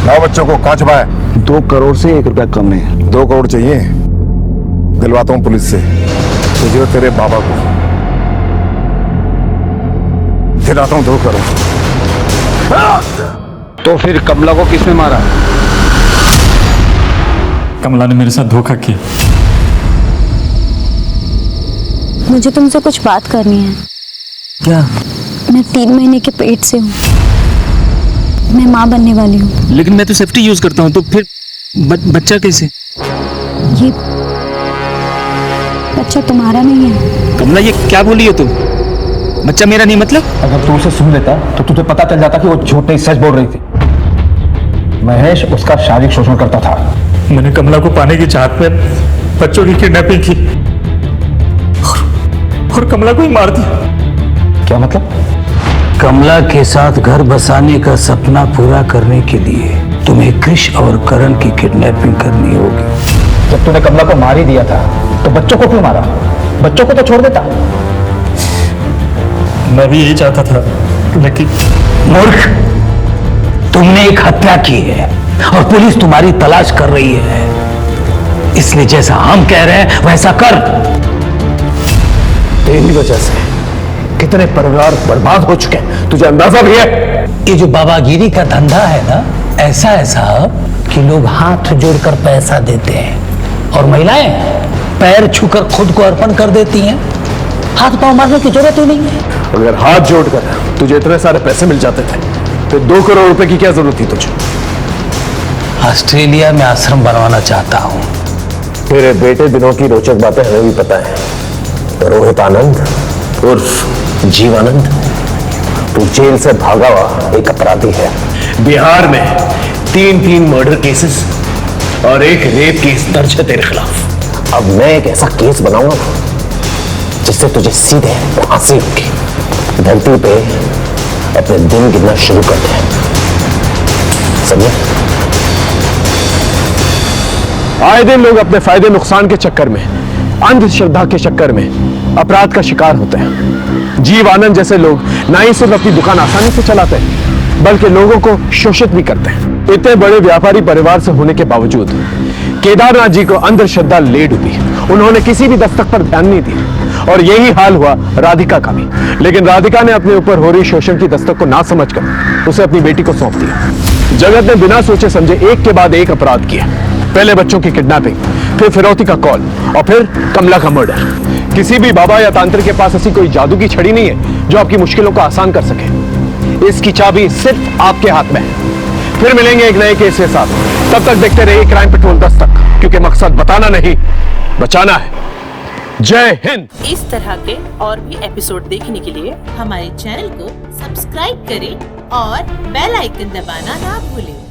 लाओ बच्चों को, कहाँ छुपा है?
2 करोड़ से 1 रुपया कम नहीं।
2 करोड़ चाहिए, दिलवाता हूं पुलिस से, तुझे और तेरे बाबा को। फिर आता हूं 2 करोड़।
तो फिर कमला को किसने मारा?
कमला ने मेरे साथ धोखा किया।
मुझे तुमसे कुछ बात करनी है।
क्या?
मैं 3 महीने के पेट से हूँ, मैं माँ बनने वाली हूँ।
लेकिन मैं तो सेफ्टी यूज करता हूँ, तो फिर बच्चा कैसे?
ये बच्चा तुम्हारा नहीं है।
कमला ये क्या बोली है तुम? बच्चा मेरा नहीं मतलब?
अगर तू उसे सुन लेता तो तुझे पता चल जाता कि वो झूठ नहीं सच बोल रही थी। महेश उसका शारीरिक शोषण करता था।
मैंने कमला को पाने की चाहत में बच्चों की किडनैपिंग की और कमला को ही मार दिया।
क्या मतलब?
कमला के साथ घर बसाने का सपना पूरा करने के लिए तुम्हें कृष और करण की किडनैपिंग करनी होगी।
जब तूने कमला को मार ही दिया था तो बच्चों को क्यों मारा? बच्चों को तो छोड़ देता।
मैं भी यही चाहता था, लेकिन
मूर्ख, तुमने एक हत्या की है और पुलिस तुम्हारी तलाश कर रही है, इसलिए जैसा हम कह रहे हैं वैसा कर।
तेरी वजह से कितने परिवार बर्बाद हो चुके हैं, तुझे अंदाजा भी है?
ये जो बाबागिरी का धंधा है ना, ऐसा है साहब कि लोग हाथ जोड़कर पैसा देते हैं और महिलाएं पैर छूकर खुद को अर्पण कर देती हैं। हाथ पांव मारने की जरूरत ही नहीं है।
अगर हाथ जोड़कर तुझे इतने सारे पैसे मिल जाते थे तो 2 करोड़ रुपए की क्या जरूरत थी तुझे?
ऑस्ट्रेलिया में आश्रम बनवाना चाहता हूँ।
तेरे बेटे दिनों की रोचक बातें हमें भी पता है। रोहित आनंद उर्फ जीवानंद, तू जेल से भागा हुआ एक अपराधी है। बिहार में 3 मर्डर केसेस और 1 रेप केस दर्ज है तेरे खिलाफ। अब मैं एक ऐसा केस बनाऊंगा जिससे तुझे सीधे फांसी होगी। धरती पे अपने दिन गिनना शुरू कर दे, समझे? आए दिन लोग अपने फायदे नुकसान के चक्कर में, अंधश्रद्धा के चक्कर में अपराध का शिकार होते हैं। जीव आनंद जैसे लोग ना ही सिर्फ अपनी दुकान आसानी से चलाते हैं बल्कि लोगों को शोषित भी करते हैं। इतने बड़े व्यापारी परिवार से होने के बावजूद केदारनाथ जी को अंधश्रद्धा ले डूबी। उन्होंने किसी भी दस्तक पर ध्यान नहीं दिया और यही हाल हुआ राधिका का भी। लेकिन राधिका ने अपने ऊपर हो रही शोषण की दस्तक को ना समझकर उसे अपनी बेटी को सौंप दिया। जगत ने बिना सोचे समझे एक के बाद एक अपराध किए। पहले बच्चों की किडनैपिंग, फिर फिरौती का कॉल और फिर कमला का मर्डर। किसी भी बाबा या तांत्रिक के पास ऐसी कोई जादू की छड़ी नहीं है जो आपकी मुश्किलों को आसान कर सके। इसकी चाबी सिर्फ आपके हाथ में है। फिर मिलेंगे एक नए केस के साथ। तब तक देखते रहिए क्राइम पेट्रोल दस्तक, क्योंकि मकसद बताना नहीं बचाना है। जय हिंद।
इस तरह के और भी एपिसोड देखने के लिए हमारे चैनल को सब्सक्राइब करें और बेल आइकन दबाना ना भूलें।